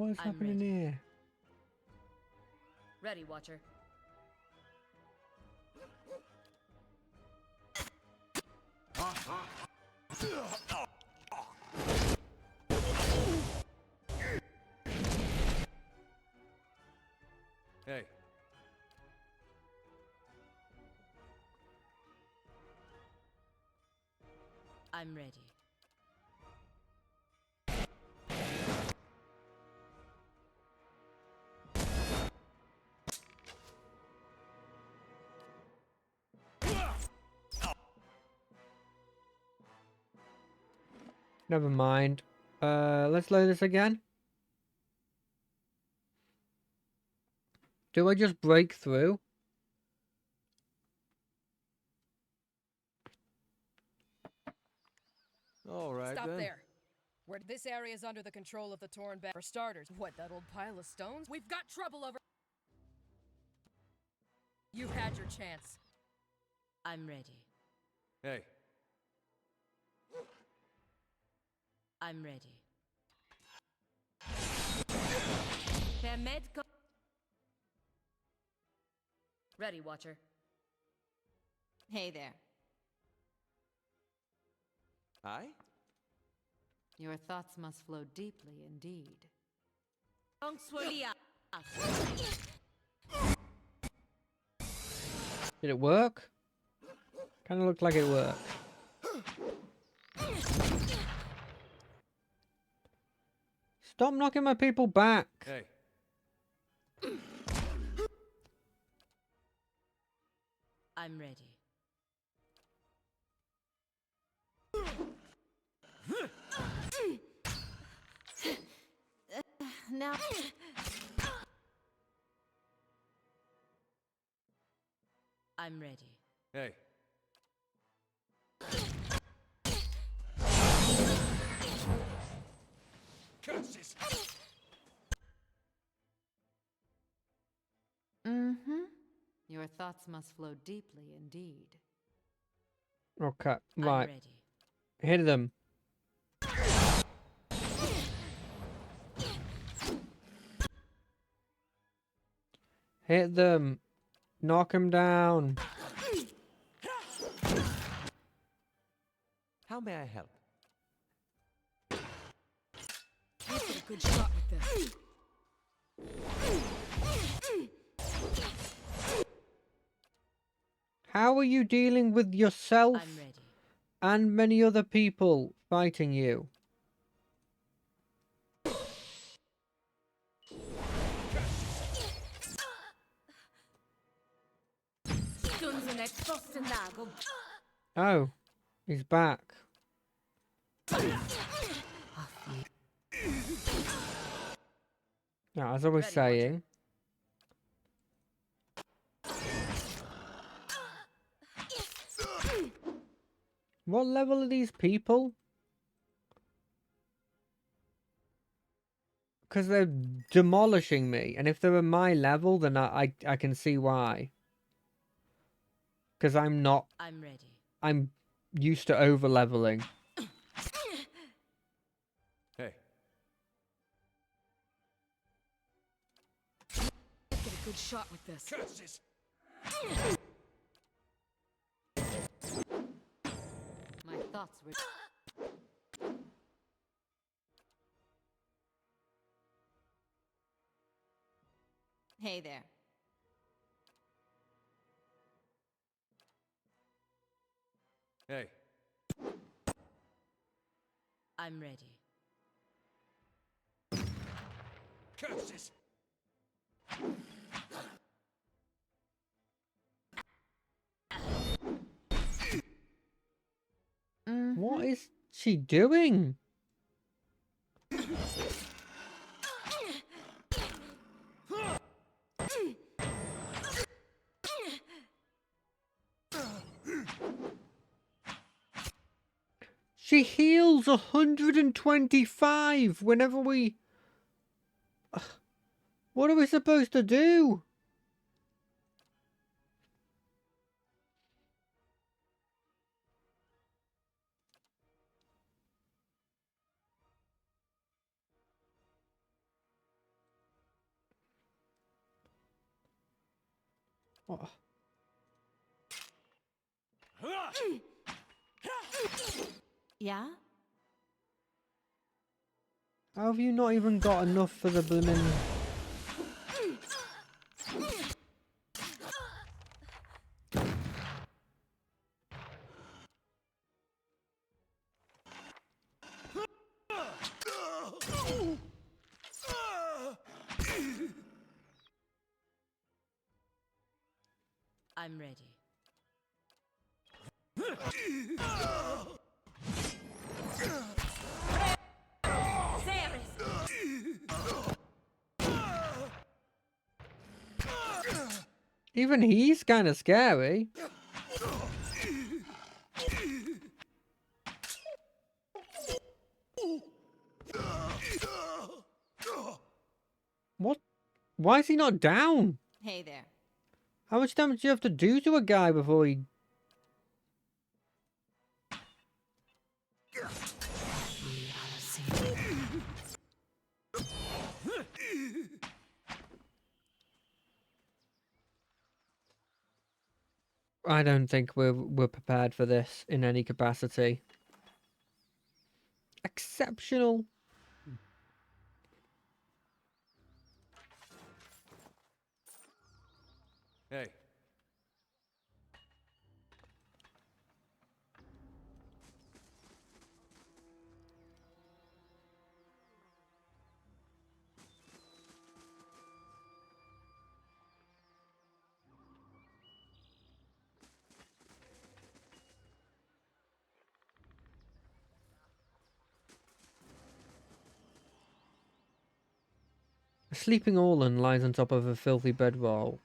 What is I'm happening ready. here? Ready, Watcher. Hey, I'm ready. Never mind. Let's load this again. Do I just break through? All right, Stop then. there. Where this area is under the control of the Torn Bannerman. For starters, what, that old pile of stones? We've got trouble over. You've had your chance. I'm ready. Hey, I'm ready. Permed Ready, Watcher. Hey there. hi? Your thoughts must flow deeply indeed. Did it work? Kind of looked like it worked. Stop knocking my people back. Hey, I'm ready. Now, I'm ready. hey. Curses! your thoughts must flow deeply indeed. Okay, I'm right. ready. Hit them. Hit them. Knock them down. How may I help? Let's get a good shot with this. How are you dealing with yourself I'm ready. and many other people fighting you? Oh, he's back. Now, as I was saying, what level are these people? Because they're demolishing me, and if they were my level, then I can see why. Because I'm not. I'm ready. I'm used to over leveling. Hey, Let's get a good shot with this. curses! My thoughts were. Hey there. Hey, I'm ready. curses! What is she doing? She heals 125 whenever we... What are we supposed to do? What? Yeah? How have you not even got enough for the blimmin'... I'm ready. Even he's kind of scary. What? Why is he not down? Hey there. How much damage do you have to do to a guy before he... I don't think we're prepared for this in any capacity. Exceptional. Hey. A sleeping Orlan lies on top of a filthy bedroll.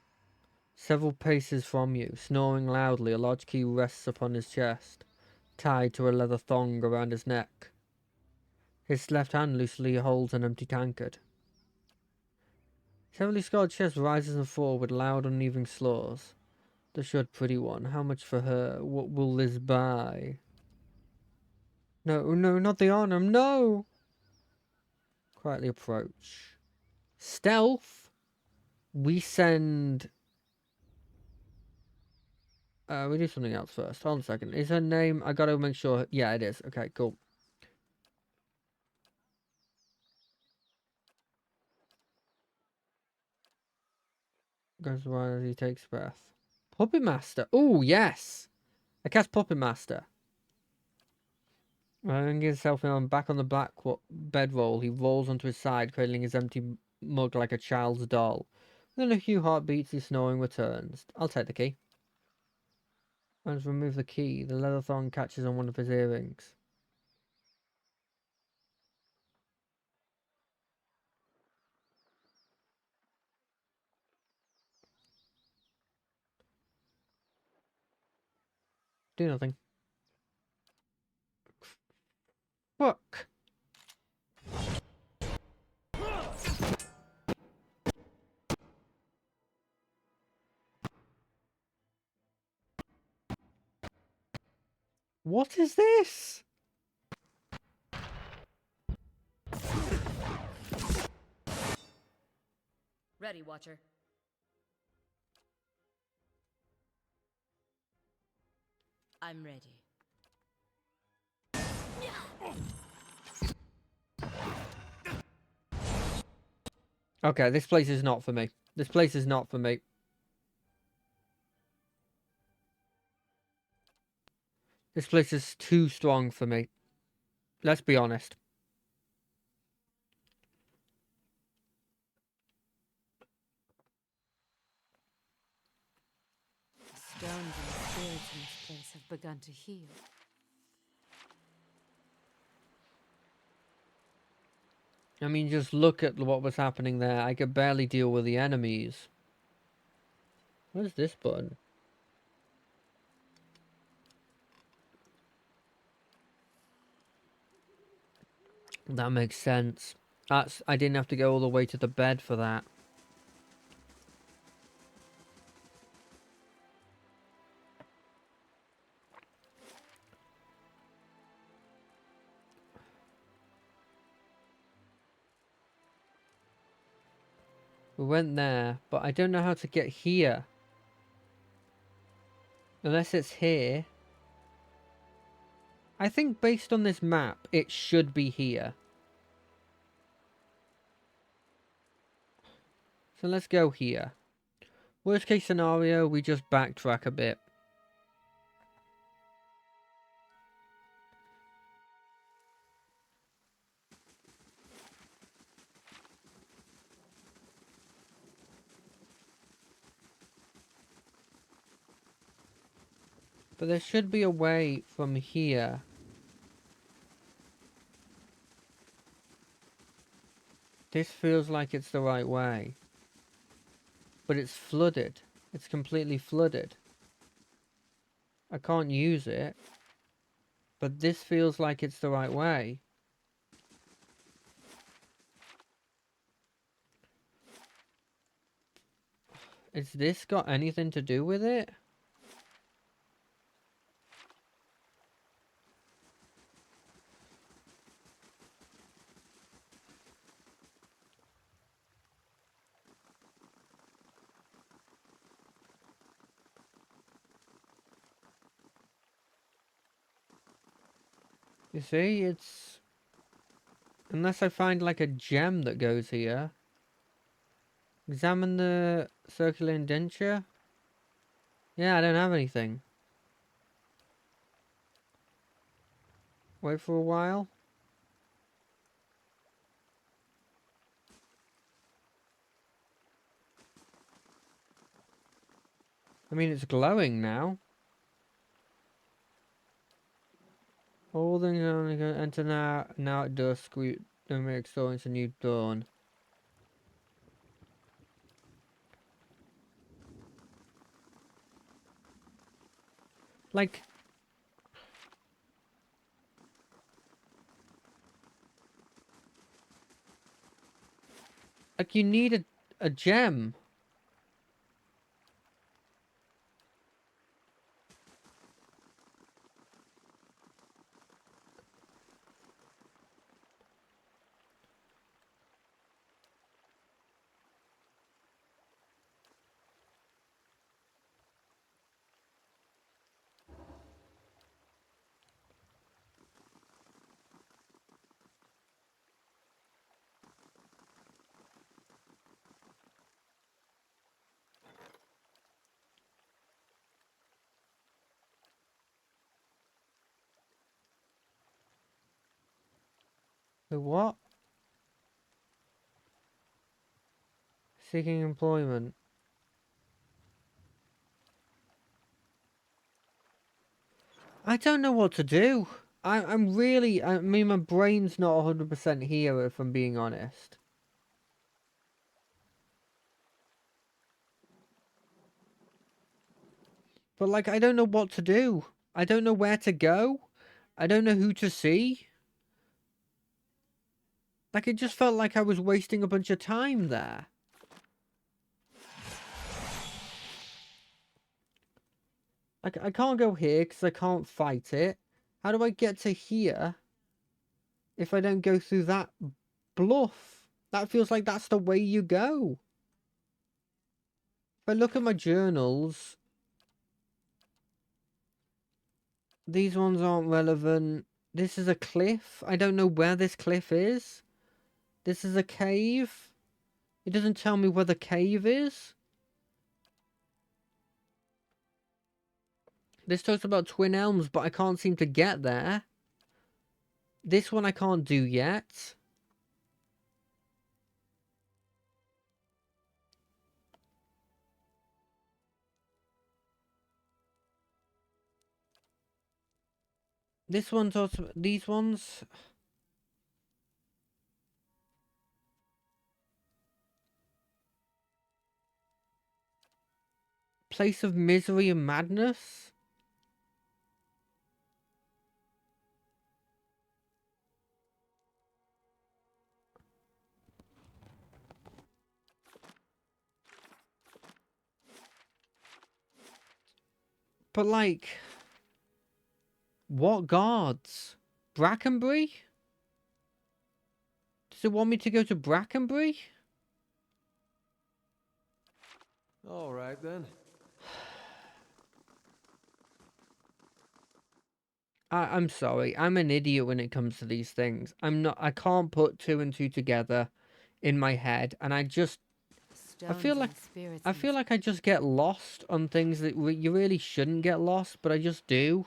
Several paces from you, snoring loudly, a large key rests upon his chest, tied to a leather thong around his neck. His left hand loosely holds an empty tankard. His heavily scarred chest rises and falls with loud, uneven slurs. The short, pretty one. How much for her? What will this buy? No, no, not the arm. No! Quietly approach. Stealth? We send... we do something else first. Hold on a second. Is her name... I gotta make sure... Yeah, it is. Okay, cool. Goes while as he takes breath. Puppet Master. Oh, yes! I cast Puppet Master. Laying himself back on the black bedroll, he rolls onto his side, cradling his empty mug like a child's doll. Within a few heartbeats, his snoring returns. I'll take the key. And remove the key. The leather thong catches on one of his earrings. Do nothing. Fuck. What is this? Ready, Watcher. I'm ready. Okay, this place is not for me. This place is not for me. This place is too strong for me. Let's be honest. The stones and the spirits in this place have begun to heal. I mean, just look at what was happening there. I could barely deal with the enemies. What is this button? That makes sense. I didn't have to go all the way to the bed for that. We went there, but I don't know how to get here. Unless it's here. I think based on this map, it should be here. So let's go here. Worst case scenario, we just backtrack a bit. But there should be a way from here. This feels like it's the right way. But it's flooded. It's completely flooded. I can't use it. But this feels like it's the right way. Has this got anything to do with it? You see, it's... Unless I find like a gem that goes here. Examine the circular indenture. Yeah, I don't have anything. Wait for a while. I mean, it's glowing now. All things are only going to enter now at dusk. We don't make exploring a new dawn. Like you need a gem. The what? Seeking employment. I don't know what to do. I'm really... I mean, my brain's not 100% here, if I'm being honest. But, like, I don't know what to do. I don't know where to go. I don't know who to see. Like, it just felt like I was wasting a bunch of time there. Like, I can't go here because I can't fight it. How do I get to here if I don't go through that bluff? That feels like that's the way you go. If I look at my journals, these ones aren't relevant. This is a cliff. I don't know where this cliff is. This is a cave. It doesn't tell me where the cave is. This talks about Twin Elms, but I can't seem to get there. This one I can't do yet. This one's also... These ones... Place of Misery and Madness? But, like... What guards? Brackenbury? Does it want me to go to Brackenbury? All right, then. I'm sorry. I'm an idiot when it comes to these things. I can't put two and two together in my head. And I just... I feel like I just get lost on things that you really shouldn't get lost, but I just do.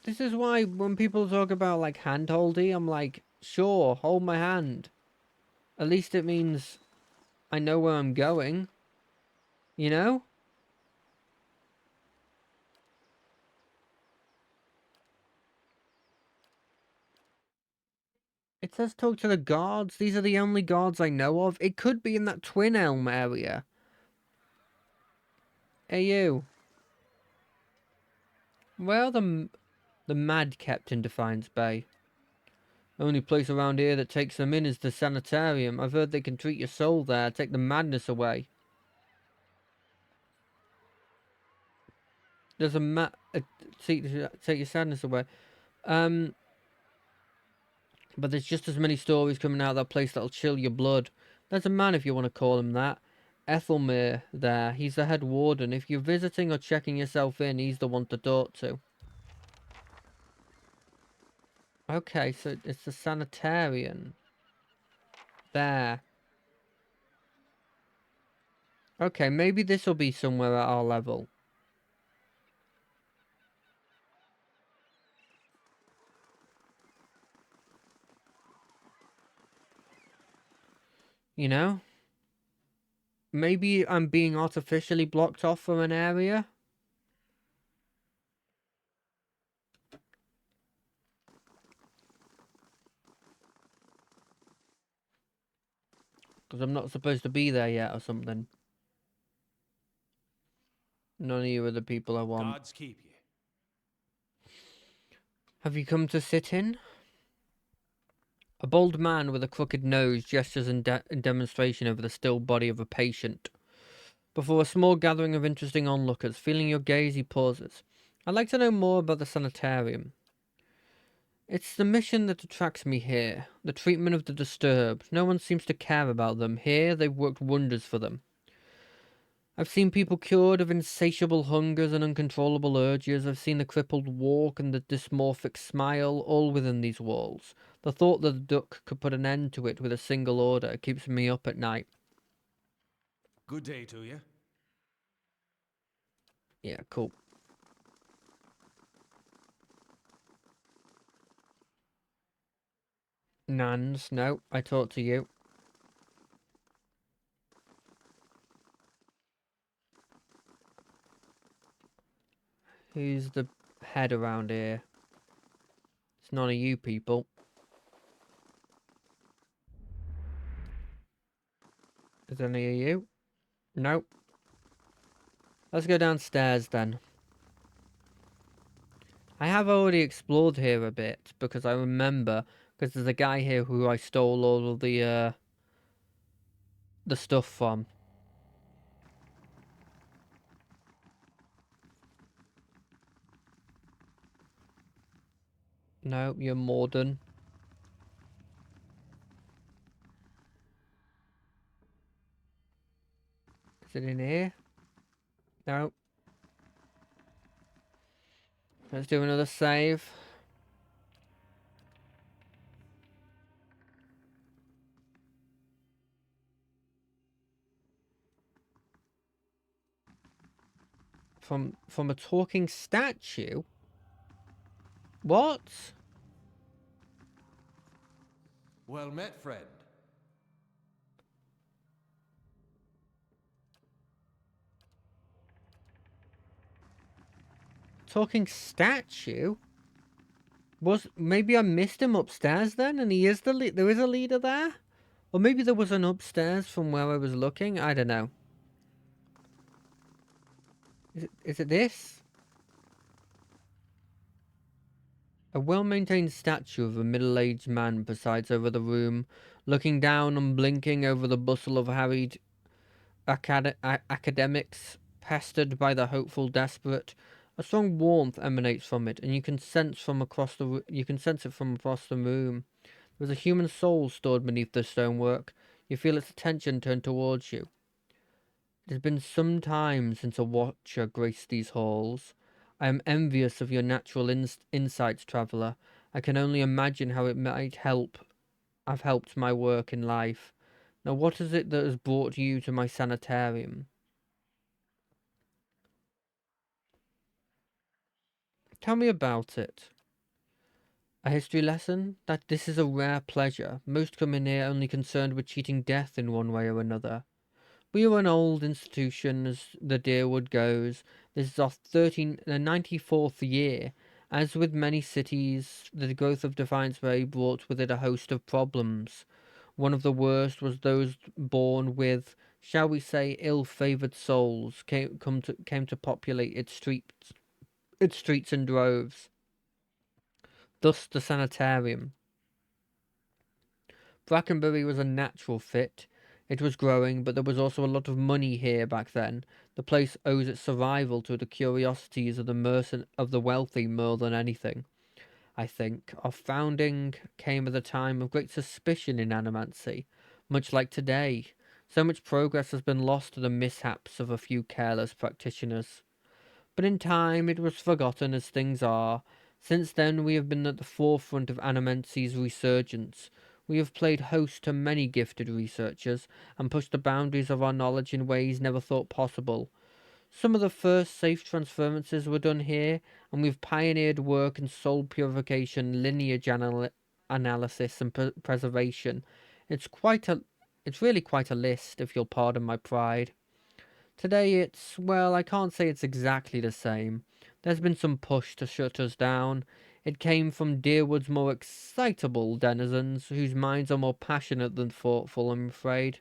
This is why when people talk about, like, hand-holdy, I'm like, sure, hold my hand. At least it means I know where I'm going. You know? It says talk to the guards. These are the only guards I know of. It could be in that Twin Elm area. Hey, you. Well, the Mad kept in Defiance Bay. Only place around here that takes them in is the sanitarium. I've heard they can treat your soul there, take the madness away. There's a take your sadness away. But there's just as many stories coming out of that place that'll chill your blood. There's a man, if you want to call him that. Ethelmere there. He's the head warden. If you're visiting or checking yourself in, he's the one to talk to. Okay, so it's the sanitarium. There. Okay, maybe this will be somewhere at our level. You know? Maybe I'm being artificially blocked off from an area? Because I'm not supposed to be there yet or something. None of you are the people I want. Gods keep you. Have you come to sit in? A bald man with a crooked nose gestures in demonstration over the still body of a patient. Before a small gathering of interesting onlookers, feeling your gaze, he pauses. I'd like to know more about the sanitarium. It's the mission that attracts me here. The treatment of the disturbed. No one seems to care about them. Here, they've worked wonders for them. I've seen people cured of insatiable hungers and uncontrollable urges. I've seen the crippled walk and the dysmorphic smile, all within these walls. The thought that the duck could put an end to it with a single order keeps me up at night. Good day to you. Yeah, cool. Nans, no, I talk to you. Who's the head around here? It's none of you people. Is any of you? Nope. Let's go downstairs then. I have already explored here a bit because I remember, because there's a guy here who I stole all of the stuff from. No, you're modern. Is it in here? No. Let's do another save. From a talking statue? What? Well met, friend. Talking statue? Maybe I missed him upstairs then, and he is there is a leader there? Or maybe there was an upstairs from where I was looking? I don't know. Is it this? A well-maintained statue of a middle-aged man presides over the room, looking down and blinking over the bustle of harried academics, pestered by the hopeful desperate. A strong warmth emanates from it, and you can sense it from across the room. There's a human soul stored beneath the stonework. You feel its attention turned towards you. It has been some time since a watcher graced these halls. I am envious of your natural insights, traveller. I can only imagine how it might have helped my work in life. Now, what is it that has brought you to my sanitarium? Tell me about it. A history lesson? That this is a rare pleasure. Most come in here only concerned with cheating death in one way or another. We are an old institution, as the Deerwood goes. This is our 94th year, As with many cities, the growth of Defiance Bay brought with it a host of problems. One of the worst was those born with, shall we say, ill-favoured souls came to populate its streets in droves. Thus the sanitarium. Brackenbury was a natural fit. It was growing, but there was also a lot of money here back then. The place owes its survival to the curiosities of the wealthy more than anything. I think our founding came at a time of great suspicion in animancy, much like today. So much progress has been lost to the mishaps of a few careless practitioners. But in time it was forgotten, as things are. Since then we have been at the forefront of animancy's resurgence. We have played host to many gifted researchers, and pushed the boundaries of our knowledge in ways never thought possible. Some of the first safe transferences were done here, and we've pioneered work in soul purification, analysis, and preservation. It's it's really quite a list, if you'll pardon my pride. Today well, I can't say it's exactly the same. There's been some push to shut us down. It came from Deerwood's more excitable denizens, whose minds are more passionate than thoughtful, I'm afraid.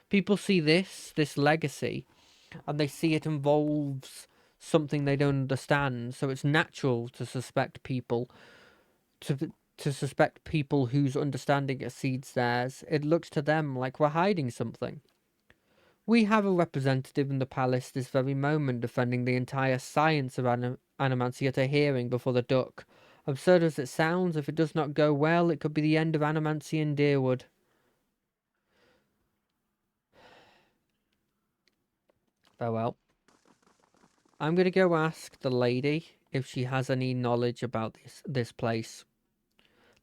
People see this legacy, and they see it involves something they don't understand, so it's natural to suspect to suspect people whose understanding exceeds theirs. It looks to them like we're hiding something. We have a representative in the palace this very moment defending the entire science of animancy at a hearing before the Duck. Absurd as it sounds, if it does not go well, it could be the end of animancy in Deerwood. Farewell. I'm going to go ask the lady if she has any knowledge about this place.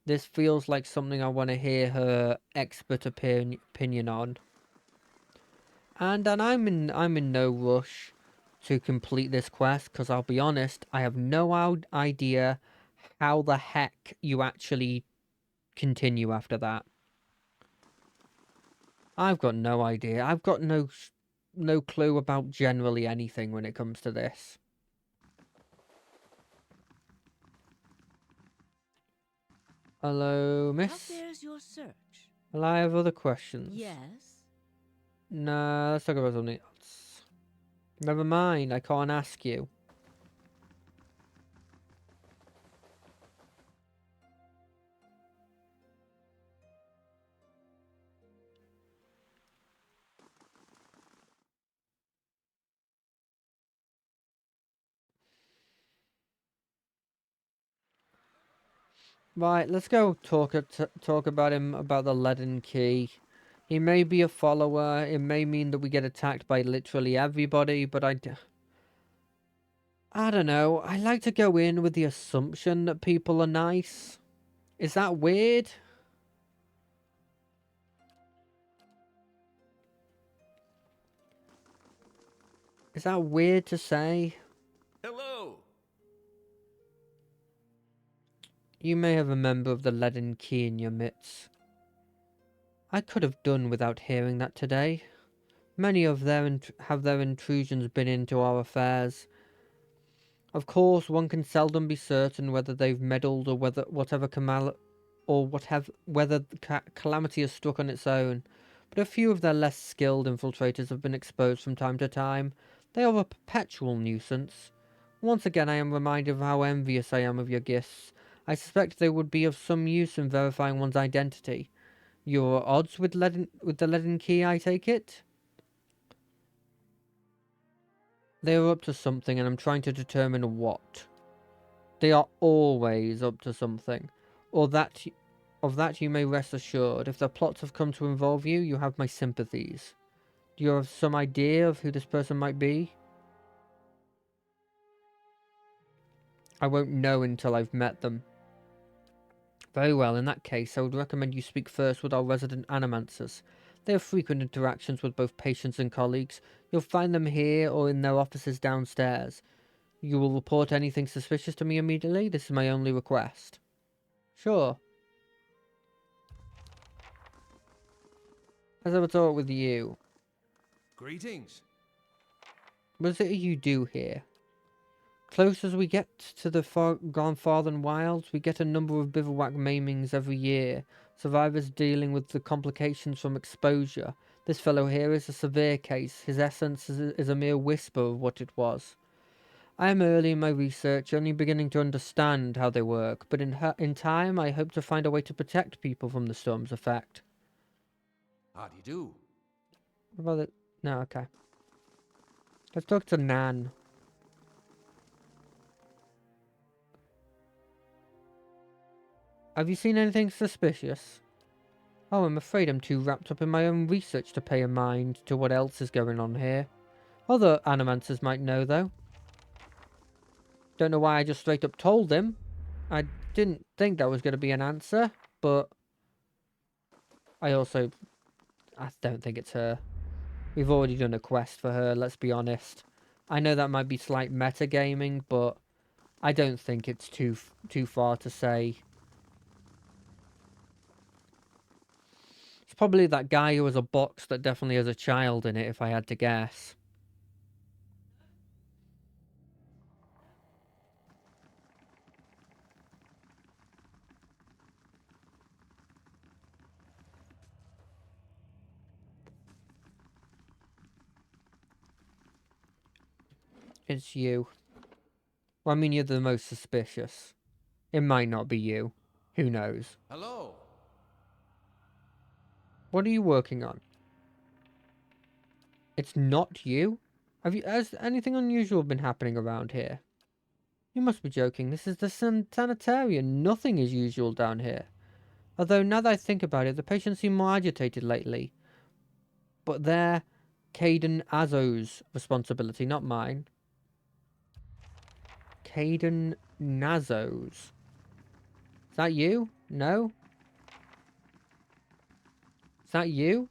This feels like something I want to hear her expert opinion on. And I'm in no rush to complete this quest, because I'll be honest, I have no idea how the heck you actually continue after that. I've got no idea. I've got no clue about generally anything when it comes to this. Hello, How miss? fares your search? Well, I have other questions. Yes? Nah, let's talk about something else. Never mind, I can't ask you. Right, let's go talk about him, about the leaden key. He may be a follower, it may mean that we get attacked by literally everybody, but I don't know, I like to go in with the assumption that people are nice. Is that weird? Is that weird to say? Hello! You may have a member of the leaden key in your midst. I could have done without hearing that today. Many of have their intrusions been into our affairs. Of course, one can seldom be certain whether they've meddled, or whether whether the calamity has struck on its own. But a few of their less skilled infiltrators have been exposed from time to time. They are a perpetual nuisance. Once again, I am reminded of how envious I am of your gifts. I suspect they would be of some use in verifying one's identity. You're at odds with the leaden key, I take it? They are up to something, and I'm trying to determine what. They are always up to something. Of that you may rest assured. If their plots have come to involve you, you have my sympathies. Do you have some idea of who this person might be? I won't know until I've met them. Very well, in that case, I would recommend you speak first with our resident animancers. They have frequent interactions with both patients and colleagues. You'll find them here or in their offices downstairs. You will report anything suspicious to me immediately. This is my only request. Sure. Let's have a talk with you. Greetings. What is it you do here? Close as we get to the gone farther and wilds, we get a number of bivouac maimings every year, survivors dealing with the complications from exposure. This fellow here is a severe case. His essence is a mere whisper of what it was. I am early in my research, only beginning to understand how they work, but in time I hope to find a way to protect people from the storm's effect. How do you do? What about it? No, okay. Let's talk to Nan. Have you seen anything suspicious? Oh, I'm afraid I'm too wrapped up in my own research to pay a mind to what else is going on here. Other animancers might know, though. Don't know why I just straight up told him. I didn't think that was going to be an answer, but I don't think it's her. We've already done a quest for her, let's be honest. I know that might be slight metagaming, but I don't think it's too far to say. It's probably that guy who has a box that definitely has a child in it, if I had to guess. It's you. Well, I mean, you're the most suspicious. It might not be you. Who knows? Hello. What are you working on? It's not you? Has anything unusual been happening around here? You must be joking. This is the sanitarium. Nothing is usual down here. Although, now that I think about it, the patients seem more agitated lately. But they're Caden Azzo's responsibility, not mine. Caden Nazzo's. Is that you? No? Is that you?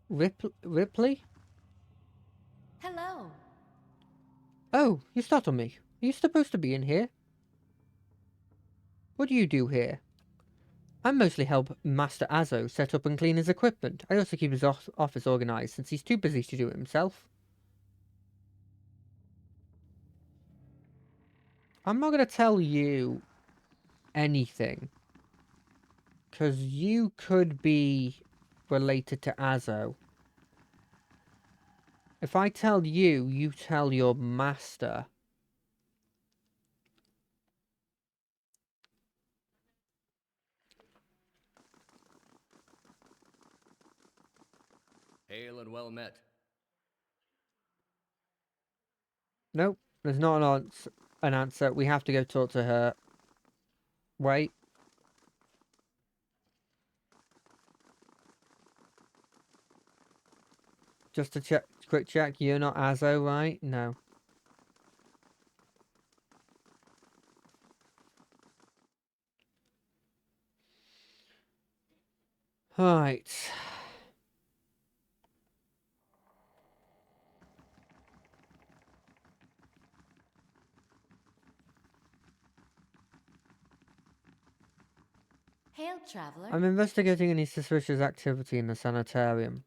Ripley? Hello. Oh, you startled me. Are you supposed to be in here? What do you do here? I mostly help Master Azzo set up and clean his equipment. I also keep his office organised since he's too busy to do it himself. I'm not going to tell you anything. Because you could be related to Azzo. If I tell you, you tell your master. Hail and well met. Nope, there's not an answer. We have to go talk to her. Wait. Just to check, quick check, you're not Azzo, right? No. Right. Hail, traveler. I'm investigating any suspicious activity in the sanitarium.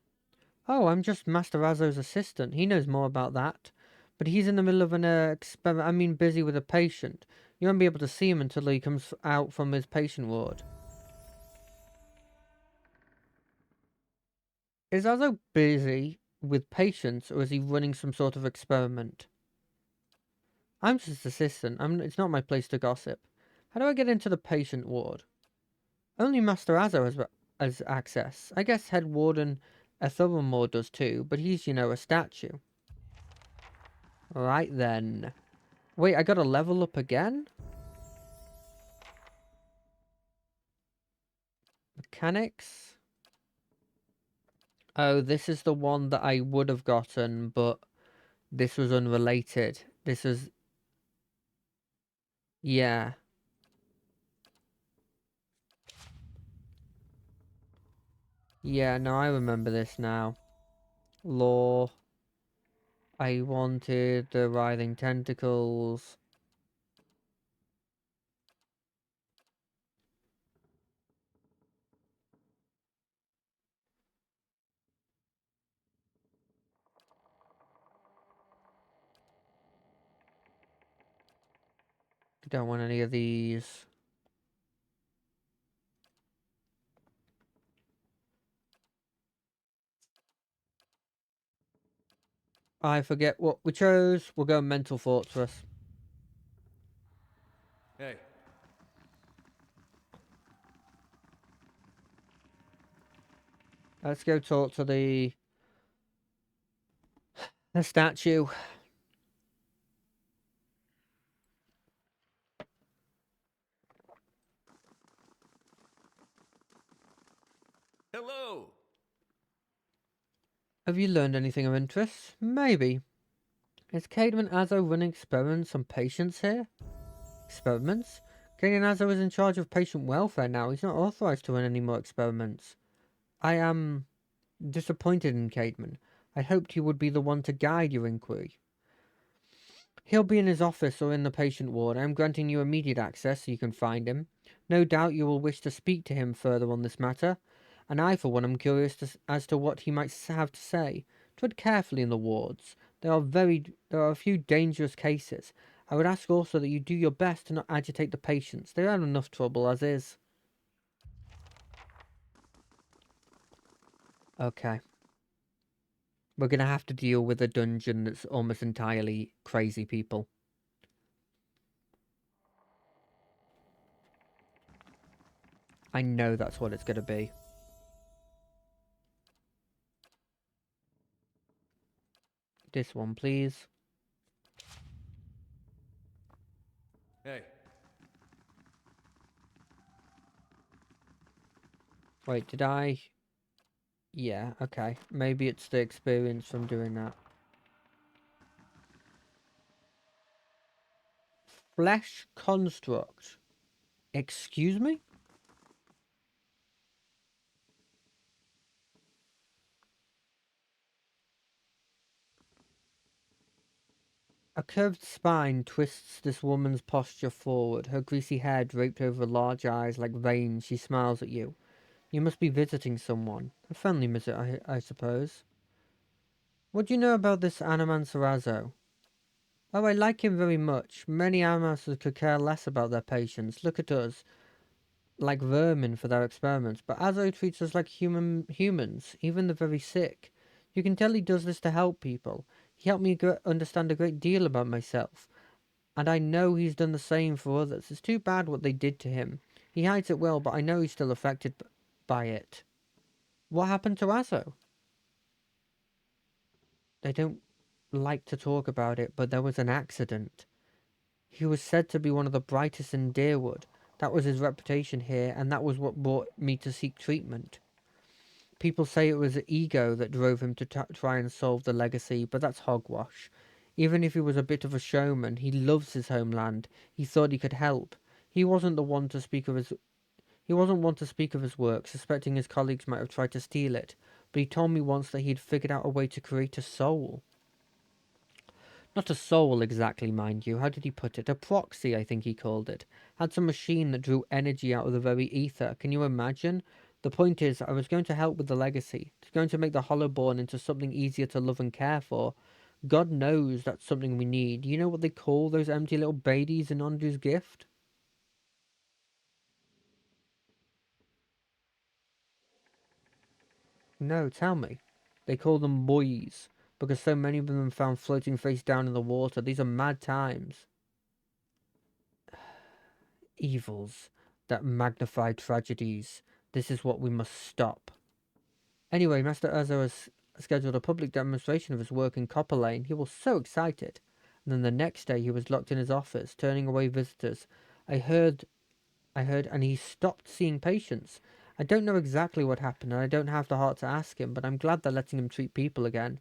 Oh, I'm just Master Azzo's assistant. He knows more about that. But he's in the middle of an experiment. I mean, busy with a patient. You won't be able to see him until he comes out from his patient ward. Is Azzo busy with patients, or is he running some sort of experiment? I'm just assistant. It's not my place to gossip. How do I get into the patient ward? Only Master Azzo has access. I guess Head Warden Ethelmore does too, but he's, a statue. Right then. Wait, I gotta level up again? Mechanics? Oh, this is the one that I would have gotten, but this was unrelated. This was... Yeah. Yeah, no, I remember this now. Law. I wanted the writhing tentacles. Don't want any of these. I forget what we chose. We'll go Mental Fortress. Hey, Let's go talk to the statue. Hello! Have you learned anything of interest? Maybe. Is Cademan Azzo running experiments on patients here? Experiments? Caden Azzo is in charge of patient welfare now. He's not authorized to run any more experiments. I am disappointed in Cademan. I hoped he would be the one to guide your inquiry. He'll be in his office or in the patient ward. I am granting you immediate access so you can find him. No doubt you will wish to speak to him further on this matter, and I for one am curious as to what he might have to say. Tread carefully in the wards. There are a few dangerous cases. I would ask also that you do your best to not agitate the patients. They have enough trouble as is. Okay. We're gonna have to deal with a dungeon that's almost entirely crazy people. I know that's what it's gonna be. This one, please. hey. Wait, did I? Yeah, okay. Maybe it's the experience from doing that. Flesh construct. Excuse me? A curved spine twists this woman's posture forward, her greasy hair draped over large eyes like veins. She smiles at you. You must be visiting someone. A friendly visit, I suppose. What do you know about this Animancerazzo? Oh, I like him very much. Many Animancers could care less about their patients. Look at us, like vermin for their experiments. But Azzo treats us like humans, even the very sick. You can tell he does this to help people. He helped me understand a great deal about myself. And I know he's done the same for others. It's too bad what they did to him. He hides it well, but I know he's still affected by it. What happened to Azzo? They don't like to talk about it, but there was an accident. He was said to be one of the brightest in Deerwood. That was his reputation here, and that was what brought me to seek treatment. People say it was ego that drove him to try and solve the legacy, but that's hogwash. Even if he was a bit of a showman, he loves his homeland. He thought he could help. He wasn't the one to speak of his He wasn't one to speak of his work, suspecting his colleagues might have tried to steal it, but he told me once that he'd figured out a way to create a soul. Not a soul exactly, mind you. How did he put it? A proxy, I think he called it. Had some machine that drew energy out of the very ether. Can you imagine? The point is, I was going to help with the legacy. It's going to make the Hollowborn into something easier to love and care for. God knows that's something we need. You know what they call those empty little babies in Ondu's gift? No, tell me. They call them boys, because so many of them found floating face down in the water. These are mad times. Evils that magnify tragedies. This is what we must stop. Anyway, Master Urzo has scheduled a public demonstration of his work in Copper Lane. He was so excited. And then the next day he was locked in his office, turning away visitors. I heard, and he stopped seeing patients. I don't know exactly what happened, and I don't have the heart to ask him, but I'm glad they're letting him treat people again.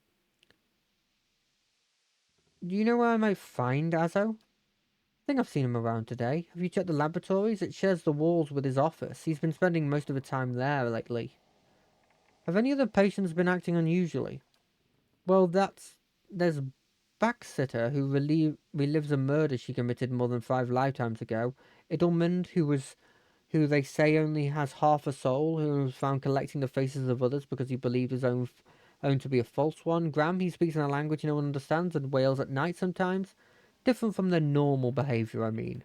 Do you know where I might find Azzo? I think I've seen him around today. Have you checked the laboratories? It shares the walls with his office. He's been spending most of the time there lately. Have any of the patients been acting unusually? Well, there's Backsitter, who relives a murder she committed more than 5 lifetimes ago. Idlemond, who they say only has half a soul, who was found collecting the faces of others because he believed his own to be a false one. Graham, he speaks in a language no one understands and wails at night sometimes. Different from their normal behaviour, I mean.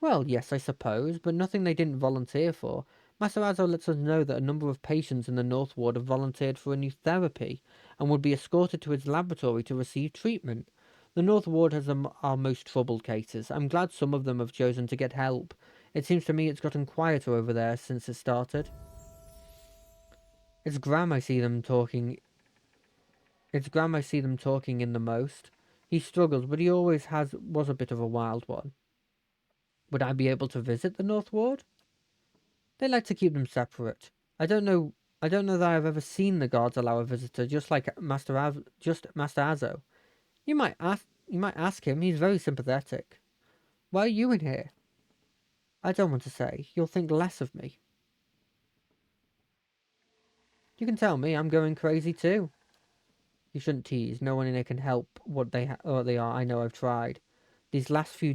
Well, yes, I suppose, but nothing they didn't volunteer for. Master Azo lets us know that a number of patients in the North Ward have volunteered for a new therapy and would be escorted to his laboratory to receive treatment. The North Ward has our most troubled cases. I'm glad some of them have chosen to get help. It seems to me it's gotten quieter over there since it started. It's Graham I see them talking. It's Graham I see them talking in the most. He struggles, but he always was a bit of a wild one. Would I be able to visit the North Ward? They like to keep them separate. I don't know. I don't know that I've ever seen the guards allow a visitor, just like Master Azo. You might ask. You might ask him. He's very sympathetic. Why are you in here? I don't want to say. You'll think less of me. You can tell me I'm going crazy too. You shouldn't tease. No one in here can help what they are. I know I've tried. These last few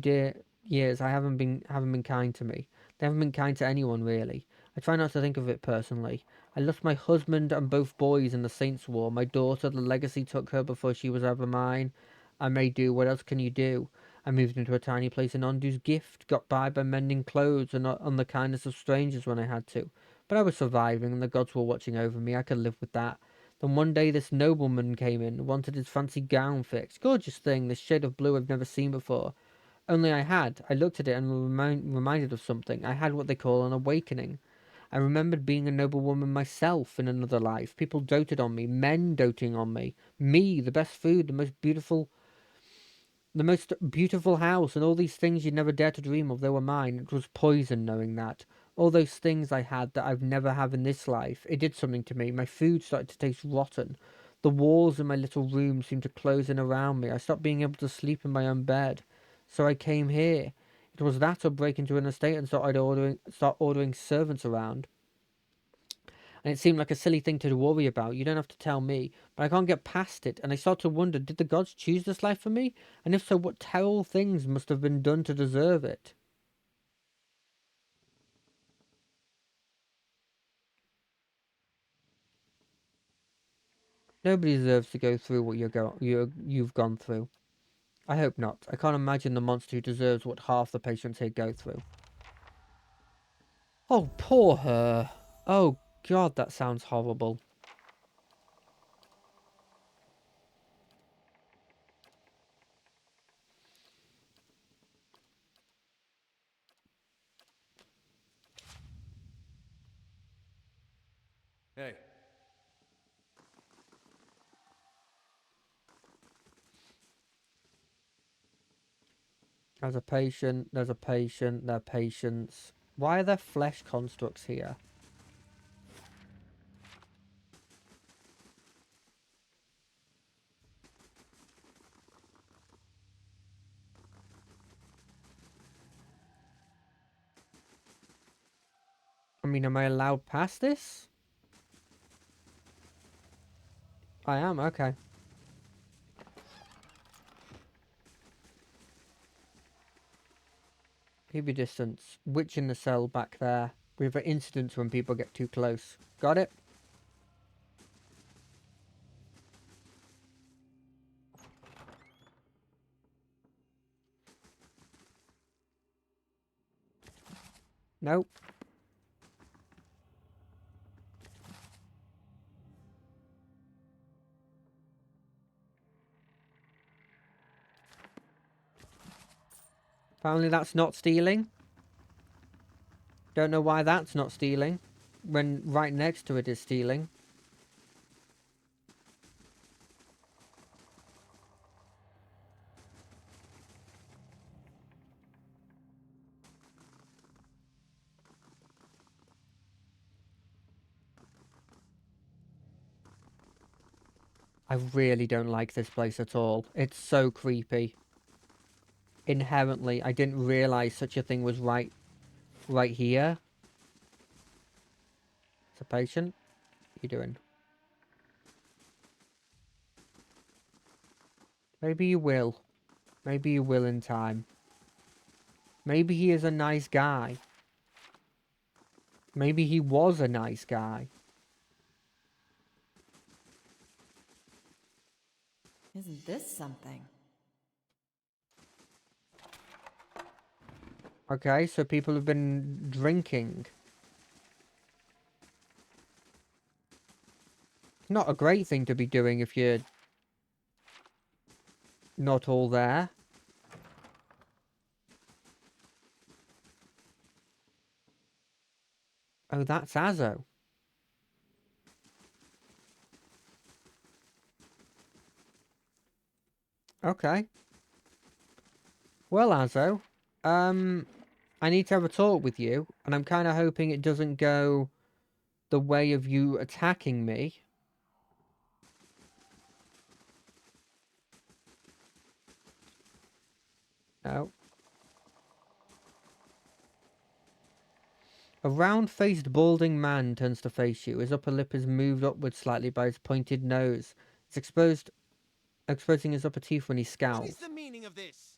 years, I haven't been kind to me. They haven't been kind to anyone really. I try not to think of it personally. I lost my husband and both boys in the Saints' War. My daughter, the legacy took her before she was ever mine. I may do. What else can you do? I moved into a tiny place in Ondu's Gift, got by mending clothes and on the kindness of strangers when I had to. But I was surviving, and the gods were watching over me. I could live with that. Then one day this nobleman came in, wanted his fancy gown fixed. Gorgeous thing, this shade of blue I've never seen before. Only I looked at it and reminded of something. I had what they call an awakening. I remembered being a noblewoman myself in another life. People doted on me, men doting on me. Me, the best food, the most beautiful house, and all these things you'd never dare to dream of, they were mine. It was poison knowing that. All those things I had that I've never have in this life, it did something to me. My food started to taste rotten. The walls in my little room seemed to close in around me. I stopped being able to sleep in my own bed. So I came here. It was that or break into an estate and start ordering servants around. And it seemed like a silly thing to worry about. You don't have to tell me, but I can't get past it. And I start to wonder, did the gods choose this life for me? And if so, what terrible things must have been done to deserve it? Nobody deserves to go through what you've gone through. I hope not. I can't imagine the monster who deserves what half the patients here go through. Oh, poor her. Oh, God, that sounds horrible. Hey, There's a patient, there are patients. Why are there flesh constructs here? I mean, am I allowed past this? I am, okay. Keep your distance. Witch in the cell back there. We have incidents when people get too close. Got it? Nope. Apparently that's not stealing. Don't know why that's not stealing. When right next to it is stealing. I really don't like this place at all. It's so creepy. Inherently, I didn't realise such a thing was right here. It's a patient. What are you doing? Maybe you will. Maybe you will in time. Maybe he is a nice guy. Maybe he was a nice guy. Isn't this something? Okay, so people have been drinking. Not a great thing to be doing if you're not all there. Oh, that's Azo. Okay. Well, Azo, I need to have a talk with you, and I'm kind of hoping it doesn't go the way of you attacking me. No. A round-faced, balding man turns to face you. His upper lip is moved upward slightly by his pointed nose. It's exposing his upper teeth when he scowls. What is the meaning of this?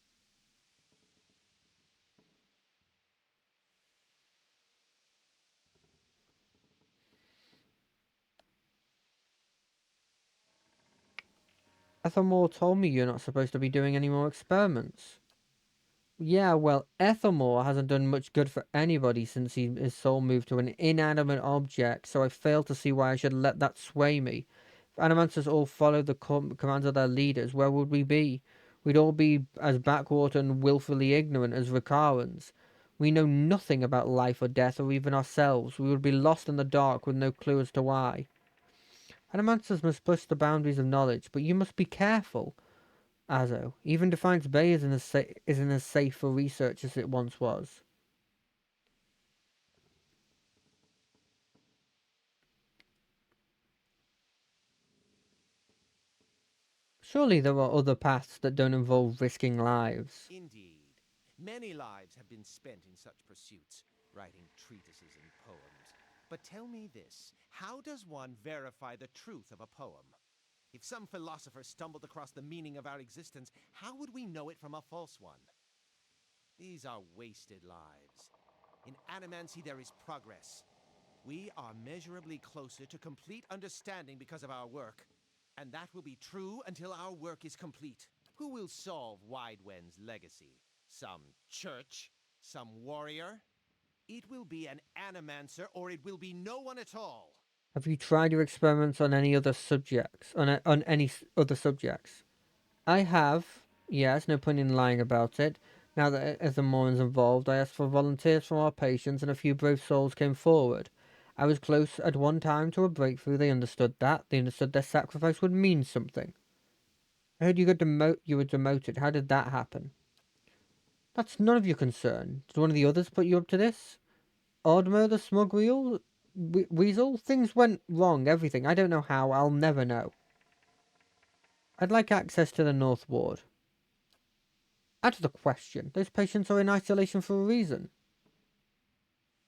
Ethelmore told me you're not supposed to be doing any more experiments. Yeah, well, Ethelmore hasn't done much good for anybody since his soul moved to an inanimate object, so I fail to see why I should let that sway me. If Animancers all followed the commands of their leaders, where would we be? We'd all be as backwater and willfully ignorant as Rakarans. We know nothing about life or death or even ourselves. We would be lost in the dark with no clue as to why. Animancers must push the boundaries of knowledge, but you must be careful. Azo, even Defiance Bay isn't as safe for research as it once was. Surely there are other paths that don't involve risking lives. Indeed. Many lives have been spent in such pursuits, writing treatises and poems. But tell me this, how does one verify the truth of a poem? If some philosopher stumbled across the meaning of our existence, how would we know it from a false one? These are wasted lives. In Animancy there is progress. We are measurably closer to complete understanding because of our work. And that will be true until our work is complete. Who will solve Widewen's legacy? Some church? Some warrior? It will be an Animancer, or it will be no one at all. Have you tried your experiments on any other subjects? On any other subjects? I have. Yes, no point in lying about it. Now that Ethelmore is involved, I asked for volunteers from our patients, and a few brave souls came forward. I was close at one time to a breakthrough. They understood that. They understood their sacrifice would mean something. I heard you were demoted. How did that happen? That's none of your concern. Did one of the others put you up to this? Oddmer the smug weasel? Things went wrong, everything. I don't know how. I'll never know. I'd like access to the North Ward. Out of the question. Those patients are in isolation for a reason.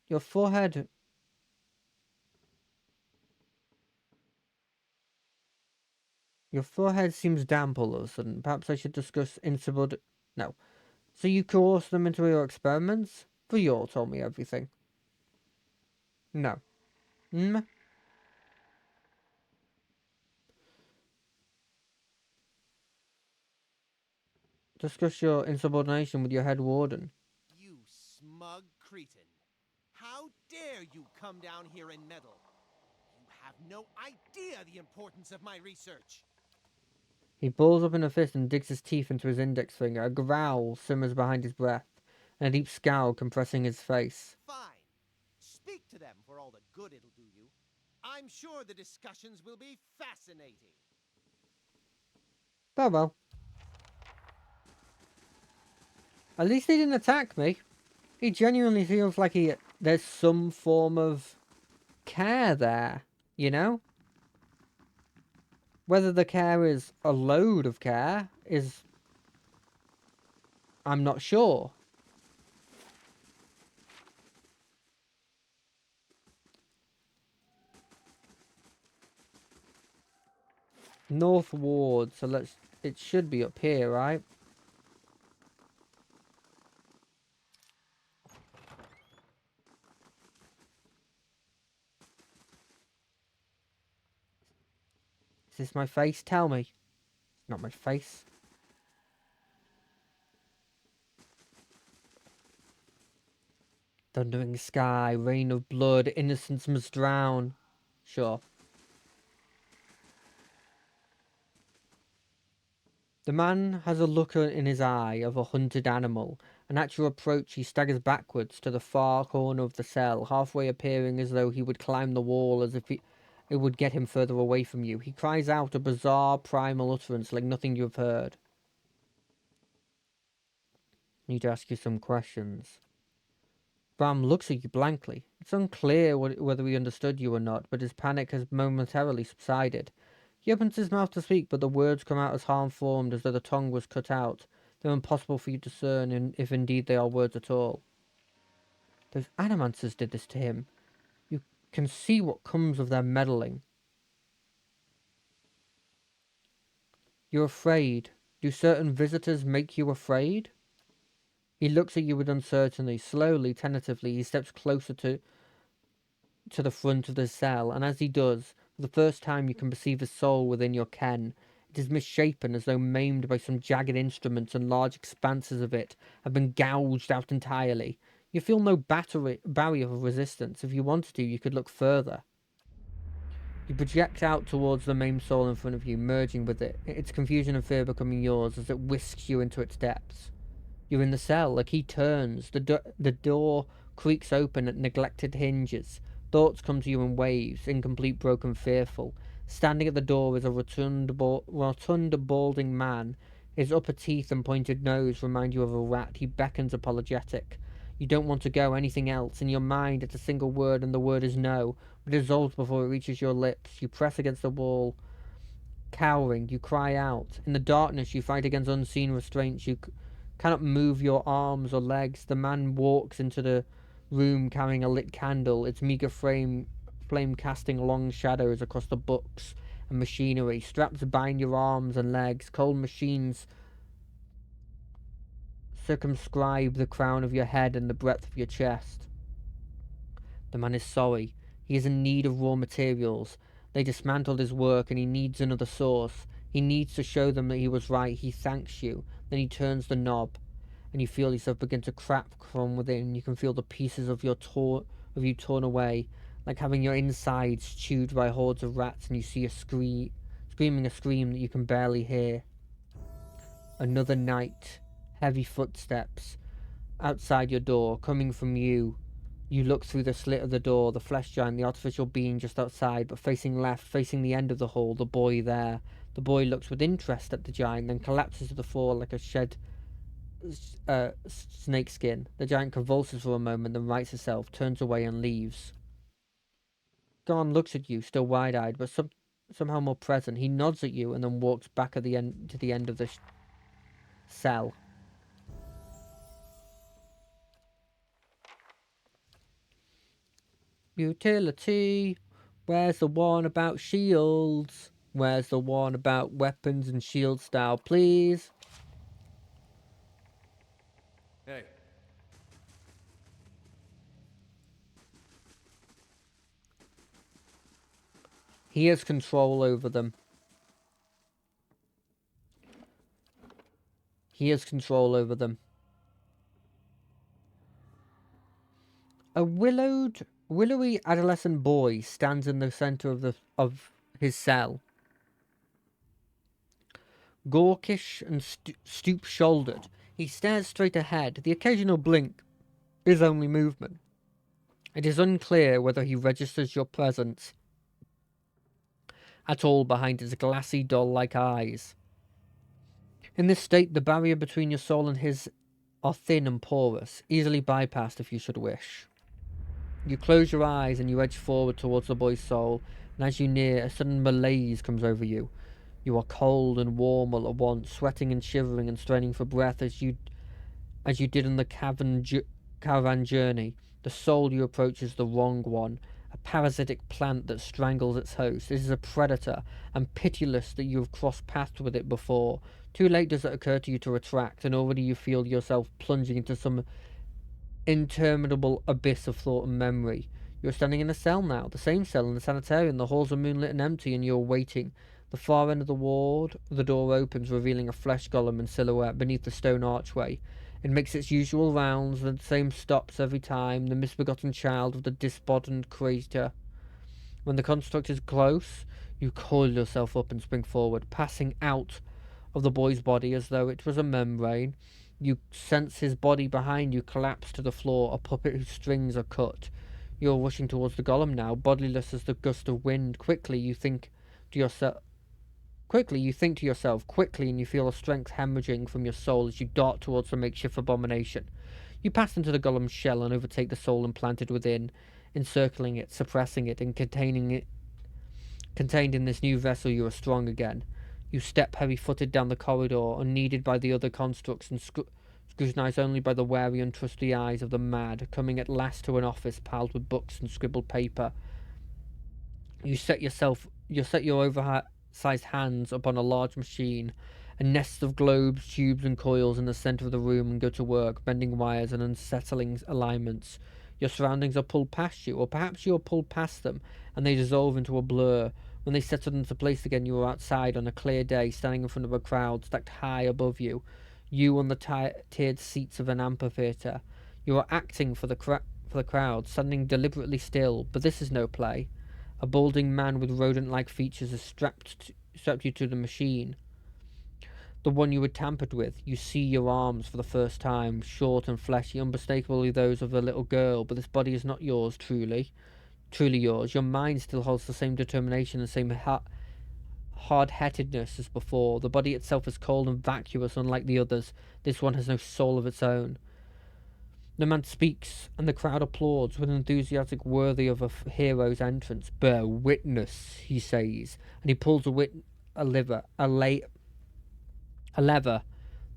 Your forehead... Your forehead seems damp all of a sudden. Perhaps I should discuss No. So you coerced them into your experiments? Vrior told me everything. No. Hmm? Discuss your insubordination with your head warden. You smug cretin. How dare you come down here and meddle? You have no idea the importance of my research. He balls up in a fist and digs his teeth into his index finger. A growl simmers behind his breath, and a deep scowl compressing his face. Fine. Speak to them for all the good it'll do you. I'm sure the discussions will be fascinating. Oh well. At least he didn't attack me. He genuinely feels like there's some form of care there, you know? Whether the care is a load of care is... I'm not sure. North Ward, so let's... It should be up here, right? Is this my face? Tell me. It's not my face. Thundering sky, rain of blood, innocence must drown. Sure. The man has a look in his eye of a hunted animal, and at your approach he staggers backwards to the far corner of the cell, halfway appearing as though he would climb the wall as if it would get him further away from you. He cries out a bizarre primal utterance like nothing you have heard. Need to ask you some questions. Bram looks at you blankly. It's unclear whether he understood you or not, but his panic has momentarily subsided. He opens his mouth to speak, but the words come out as half-formed, as though the tongue was cut out. They're impossible for you to discern if indeed they are words at all. Those animancers did this to him. You can see what comes of their meddling. You're afraid. Do certain visitors make you afraid? He looks at you with uncertainty. Slowly, tentatively, he steps closer to the front of the cell, and as he does, for the first time you can perceive a soul within your ken. It is misshapen, as though maimed by some jagged instruments, and large expanses of it have been gouged out entirely. You feel no barrier of resistance. If you wanted to, you could look further. You project out towards the main soul in front of you, merging with it, its confusion and fear becoming yours as it whisks you into its depths. You're in the cell. A key turns. The door creaks open at neglected hinges. Thoughts come to you in waves, incomplete, broken, fearful. Standing at the door is a rotund, balding man. His upper teeth and pointed nose remind you of a rat. He beckons, apologetic. You don't want to go, anything else. In your mind, it's a single word, and the word is no. It dissolves before it reaches your lips. You press against the wall. Cowering, you cry out. In the darkness, you fight against unseen restraints. You cannot move your arms or legs. The man walks into the room carrying a lit candle, its meager flame casting long shadows across the books and machinery. Straps bind your arms and legs. Cold machines circumscribe the crown of your head and the breadth of your chest. The man is sorry. He is in need of raw materials. They dismantled his work and he needs another source. He needs to show them that he was right. He thanks you. Then he turns the knob, and you feel yourself begin to crack from within. You can feel the pieces of you torn away, like having your insides chewed by hordes of rats, and you see screaming a scream that you can barely hear. Another night. Heavy footsteps outside your door, coming from you. You look through the slit of the door, the flesh giant, the artificial being just outside, but facing left, facing the end of the hall, the boy there. The boy looks with interest at the giant, then collapses to the floor like a shed snake skin. The giant convulses for a moment, then rights itself, turns away and leaves. Garn looks at you, still wide-eyed, but somehow more present. He nods at you and then walks back to the end of the cell. Utility. Where's the one about shields? Where's the one about weapons and shield style, please? Hey. He has control over them. He has control over them. A willowy adolescent boy stands in the center of his cell. Gawkish and stoop-shouldered, he stares straight ahead. The occasional blink is only movement. It is unclear whether he registers your presence at all behind his glassy, doll-like eyes. In this state, the barrier between your soul and his are thin and porous, easily bypassed if you should wish. You close your eyes and you edge forward towards the boy's soul, and as you near, a sudden malaise comes over you. You are cold and warm all at once, sweating and shivering and straining for breath as you did on the caravan journey. The soul you approach is the wrong one, a parasitic plant that strangles its host. It is a predator, and pitiless that you have crossed paths with it before. Too late does it occur to you to retract, and already you feel yourself plunging into some interminable abyss of thought and memory. You're standing in a cell now, the same cell in the sanitarium. The halls are moonlit and empty, and you're waiting. The far end of the ward, the door opens, revealing a flesh golem in silhouette beneath the stone archway. It makes its usual rounds, the same stops every time, the misbegotten child of the despondent creator. When the construct is close, you coil yourself up and spring forward, passing out of the boy's body as though it was a membrane. You sense his body behind you collapse to the floor, a puppet whose strings are cut. You're rushing towards the golem now, bodiless as the gust of wind. Quickly, you think to yourself, quickly, and you feel a strength hemorrhaging from your soul as you dart towards the makeshift abomination. You pass into the golem's shell and overtake the soul implanted within, encircling it, suppressing it, and containing it. Contained in this new vessel, you are strong again. You step heavy-footed down the corridor, unneeded by the other constructs and scrutinized only by the wary, untrusty eyes of the mad, coming at last to an office piled with books and scribbled paper. You set your oversized hands upon a large machine, a nest of globes, tubes, and coils in the center of the room, and go to work, bending wires and unsettling alignments. Your surroundings are pulled past you, or perhaps you are pulled past them, and they dissolve into a blur. When they settle into place again, you are outside on a clear day, standing in front of a crowd stacked high above you. You on the tiered seats of an amphitheater. You are acting for the crowd, standing deliberately still, but this is no play. A balding man with rodent-like features has strapped you to the machine. The one you had tampered with. You see your arms for the first time, short and fleshy, unmistakably those of a little girl, but this body is not yours, truly yours. Your mind still holds the same determination, the same hard-headedness as before. The body itself is cold and vacuous, unlike the others. This one has no soul of its own. The man speaks, and the crowd applauds with enthusiasm worthy of a hero's entrance. "Bear witness," he says, and he pulls a lever.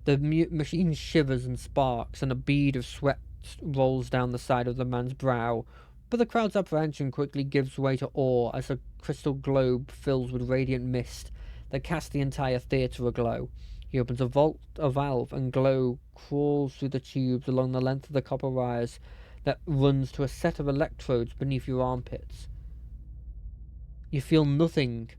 The machine shivers and sparks, and a bead of sweat rolls down the side of the man's brow. But the crowd's apprehension quickly gives way to awe as a crystal globe fills with radiant mist that casts the entire theatre aglow. He opens a valve, and glow crawls through the tubes along the length of the copper wires that runs to a set of electrodes beneath your armpits. You feel nothing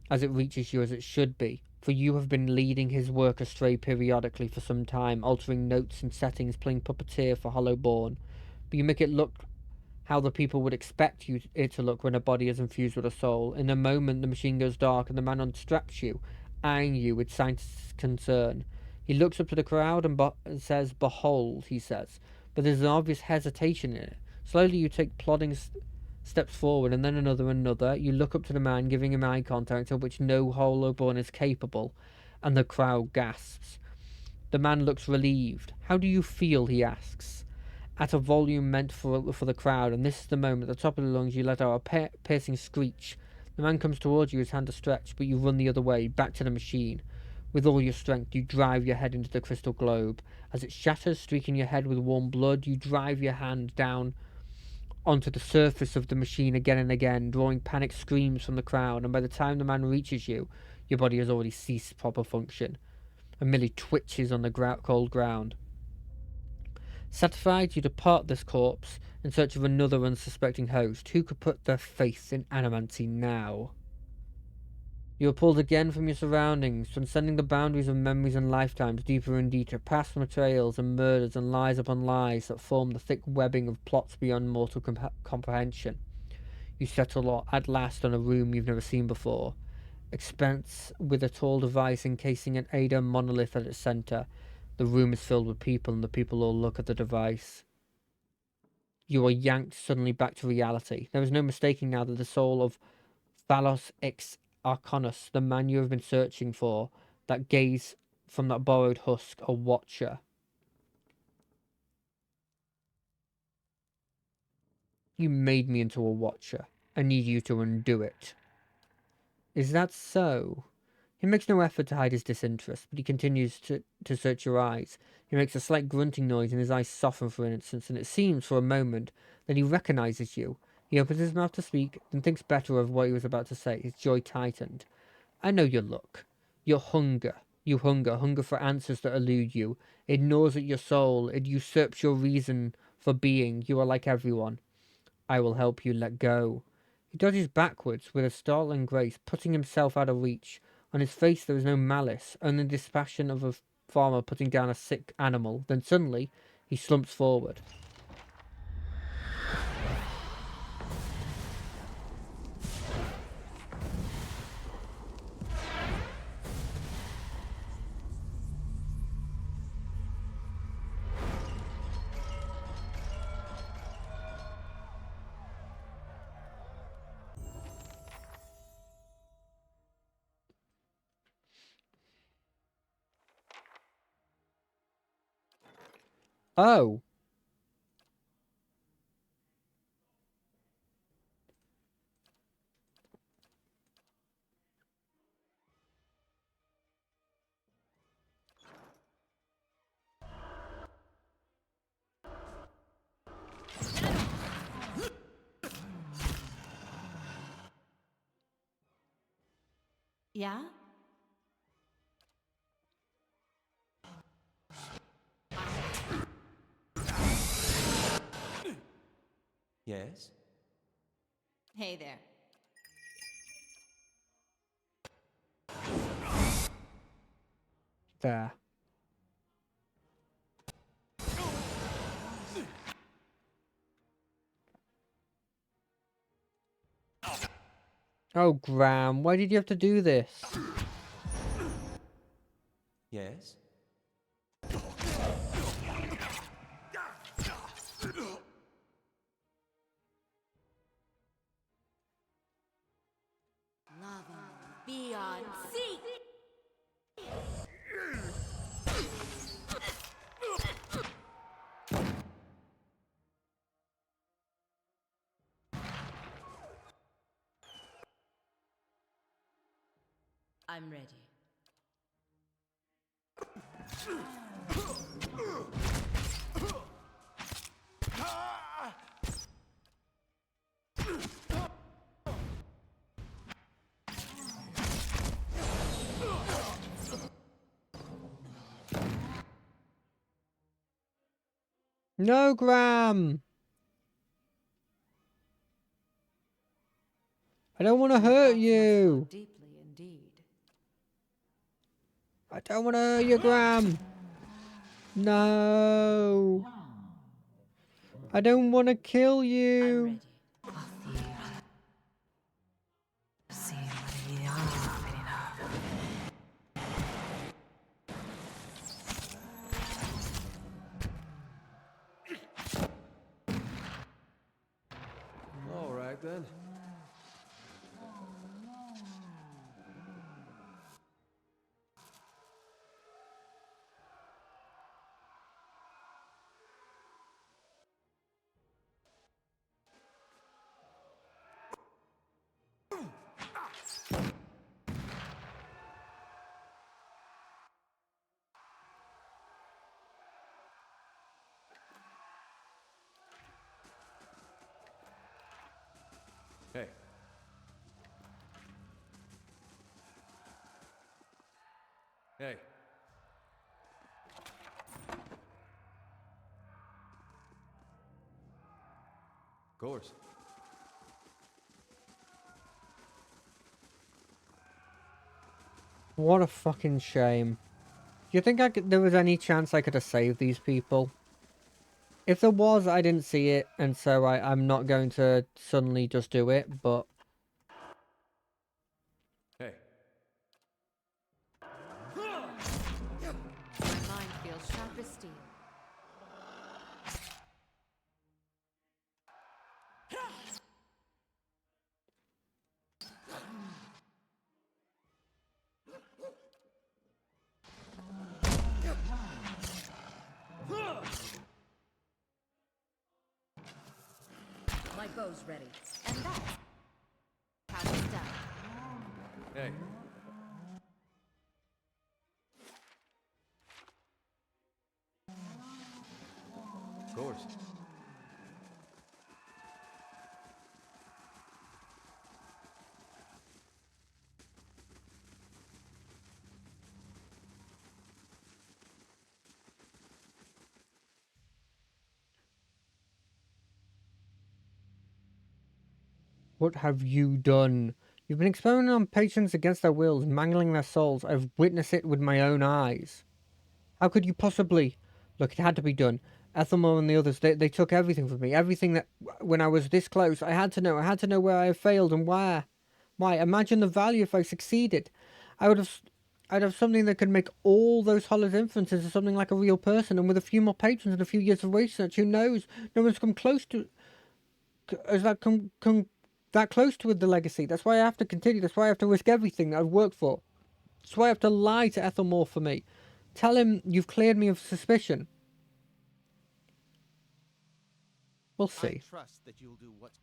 as it reaches you as it should be, for you have been leading his work astray periodically for some time, altering notes and settings, playing puppeteer for Hollowborn. But you make it look how the people would expect it to look when a body is infused with a soul. In a moment, the machine goes dark, and the man unstraps you, eyeing you with scientist's concern. He looks up to the crowd and says, "Behold," he says, but there's an obvious hesitation in it. Slowly you take plodding steps forward, and then another and another. You look up to the man, giving him eye contact, of which no Hollowborn is capable, and the crowd gasps. The man looks relieved. "How do you feel?" he asks, at a volume meant for the crowd, and this is the moment, at the top of the lungs, you let out a piercing screech. The man comes towards you, his hand outstretched, but you run the other way, back to the machine. With all your strength, you drive your head into the crystal globe. As it shatters, streaking your head with warm blood, you drive your hand down onto the surface of the machine again and again, drawing panicked screams from the crowd, and by the time the man reaches you, your body has already ceased proper function, and merely twitches on the cold ground. Satisfied, you depart this corpse in search of another unsuspecting host. Who could put their faith in animancy now? You are pulled again from your surroundings, transcending the boundaries of memories and lifetimes, deeper and deeper, past betrayals and murders and lies upon lies that form the thick webbing of plots beyond mortal comprehension. You settle at last on a room you've never seen before, expanse with a tall device encasing an Ada monolith at its center. The room is filled with people, and the people all look at the device. You are yanked suddenly back to reality. There is no mistaking now that the soul of Phalos ex Arconus, the man you have been searching for, that gaze from that borrowed husk, a watcher. You made me into a watcher. I need you to undo it. Is that so? He makes no effort to hide his disinterest, but he continues to search your eyes. He makes a slight grunting noise, and his eyes soften for an instant, and it seems for a moment that he recognizes you. He opens his mouth to speak, then thinks better of what he was about to say. His jaw tightened. "I know your look. Your hunger. You hunger for answers that elude you. It gnaws at your soul. It usurps your reason for being. You are like everyone. I will help you let go." He dodges backwards with a startling grace, putting himself out of reach. On his face there is no malice, only the dispassion of a farmer putting down a sick animal. Then suddenly, he slumps forward. Oh. Yeah? Yes? Hey there. There. Oh, Graham, why did you have to do this? Yes? Lava beyond sea. I'm ready. No, Graham! I don't want to hurt you! Deeply indeed. I don't want to hurt you, Graham! No! I don't want to kill I'm you! ready. All right then. Hey. Hey. Of course. What a fucking shame. Do you think there was any chance I could have saved these people? If there was, I didn't see it, and so I'm not going to suddenly just do it, but... Hey. My mind feels sharp as steel. My bow's ready. And that's how it's done. Hey. Of course. What have you done? You've been experimenting on patients against their wills, mangling their souls. I've witnessed it with my own eyes. How could you possibly? Look, it had to be done. Ethelmore and the others, they took everything from me. Everything that, when I was this close, I had to know. I had to know where I have failed and where. Why? Imagine the value if I succeeded. I would have, I'd have something that could make all those hollow inferences into something like a real person, and with a few more patrons and a few years of research, who knows? No one's come close to, has that come that close to the legacy. That's why I have to continue. That's why I have to risk everything that I've worked for. That's why I have to lie to Ethelmore for me. Tell him you've cleared me of suspicion. We'll I see. trust that you'll do what's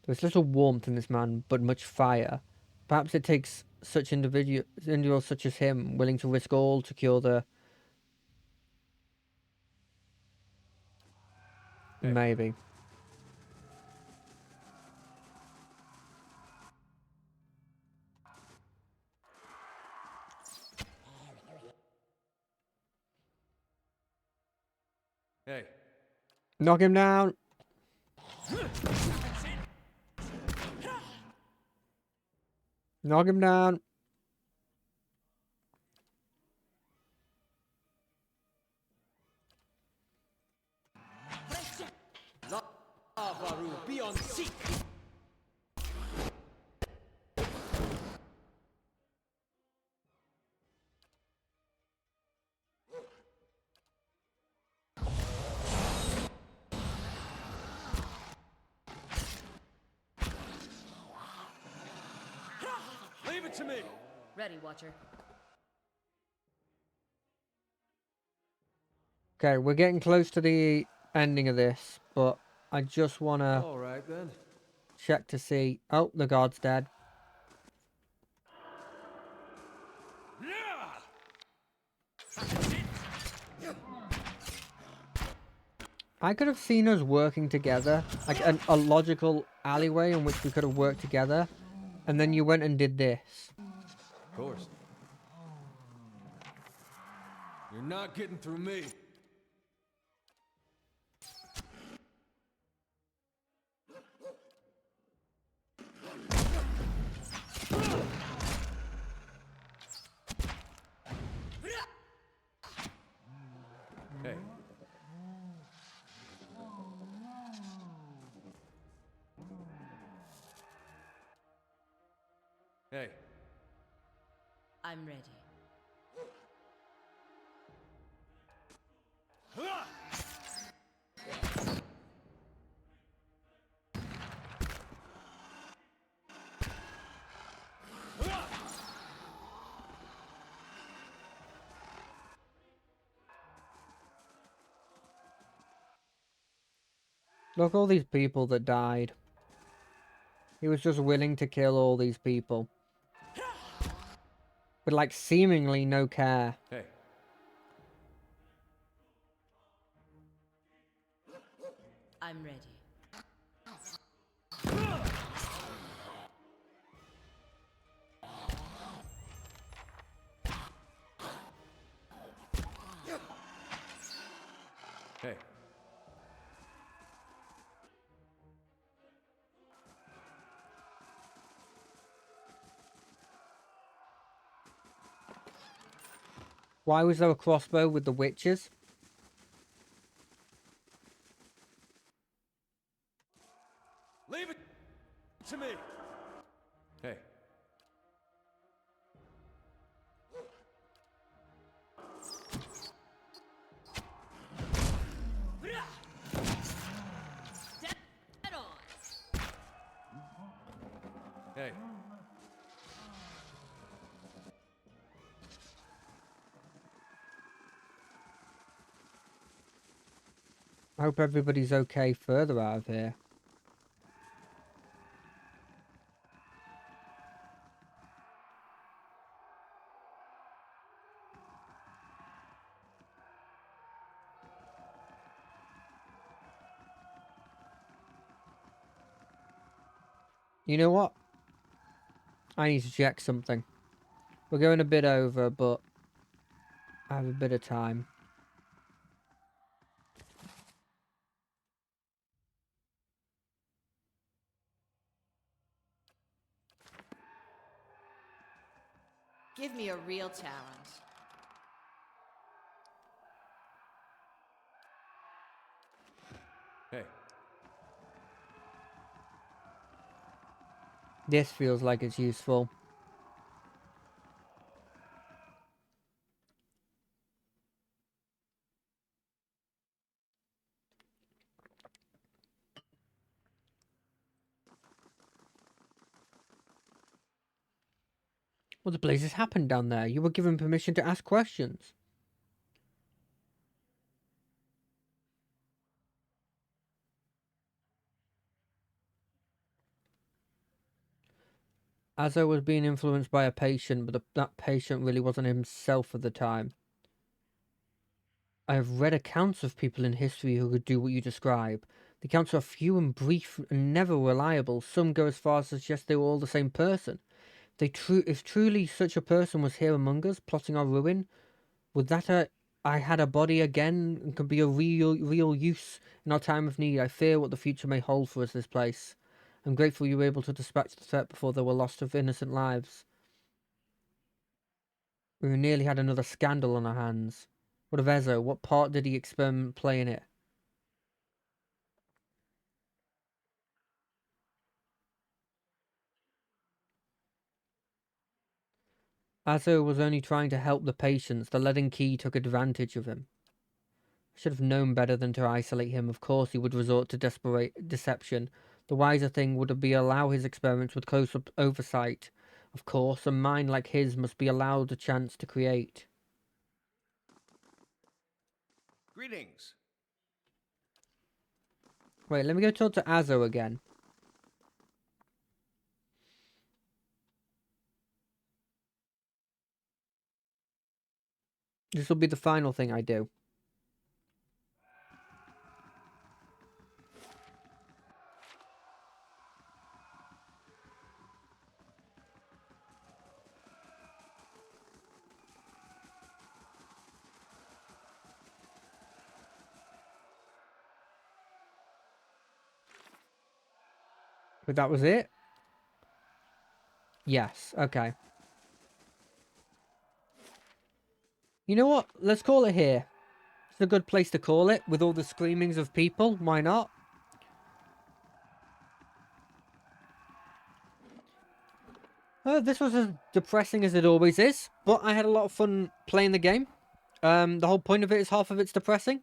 There's little warmth in this man, but much fire. Perhaps it takes such individuals such as him, willing to risk all to cure the... Hey. Maybe. Hey. Knock him down! Knock him down! Lavaru, be on seek! Leave it to me! Ready, Watcher. Okay, we're getting close to the ending of this, but I just want to All right, then. check to see... Oh, the guard's dead. I could have seen us working together, like a logical alleyway in which we could have worked together, and then you went and did this. Of course. You're not getting through me. Hey. Hey. I'm ready. Look, all these people that died. He was just willing to kill all these people. With, like, seemingly no care. Hey. I'm ready. Hey. Why was there a crossbow with the witches? Leave it to me. Hey. Dead on. Hey. I hope everybody's okay further out of here. You know what? I need to check something. We're going a bit over, but I have a bit of time. Give me a real challenge. Hey, This feels like it's useful. What the blazes happened down there? You were given permission to ask questions. Azo was being influenced by a patient, but that patient really wasn't himself at the time. I have read accounts of people in history who could do what you describe. The accounts are few and brief and never reliable. Some go as far as to suggest they were all the same person. If truly such a person was here among us, plotting our ruin, would that I had a body again and could be a real use in our time of need? I fear what the future may hold for us, this place. I'm grateful you were able to dispatch the threat before there were lost of innocent lives. We nearly had another scandal on our hands. What of Ezo? What part did he experiment play in it? Azo was only trying to help the patients. The leaden key took advantage of him. I should have known better than to isolate him. Of course he would resort to desperate deception. The wiser thing would be allow his experiments with close oversight. Of course, a mind like his must be allowed a chance to create. Greetings. Wait, let me go talk to Azo again. This will be the final thing I do. But that was it? Yes, okay. You know what? Let's call it here. It's a good place to call it, with all the screamings of people. Why not? This was as depressing as it always is, but I had a lot of fun playing the game. The whole point of it is half of it's depressing.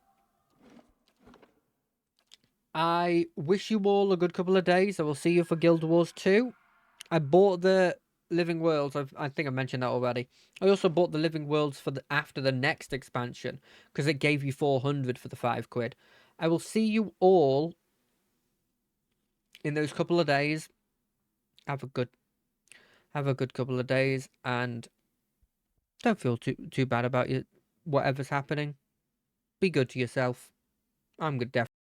I wish you all a good couple of days. I will see you for Guild Wars 2. I bought the Living Worlds. I think I mentioned that already. I also bought the Living Worlds for after the next expansion because it gave you 400 for the £5. I will see you all in those couple of days. Have a good couple of days and don't feel too bad about whatever's happening. Be good to yourself. I'm good, definitely.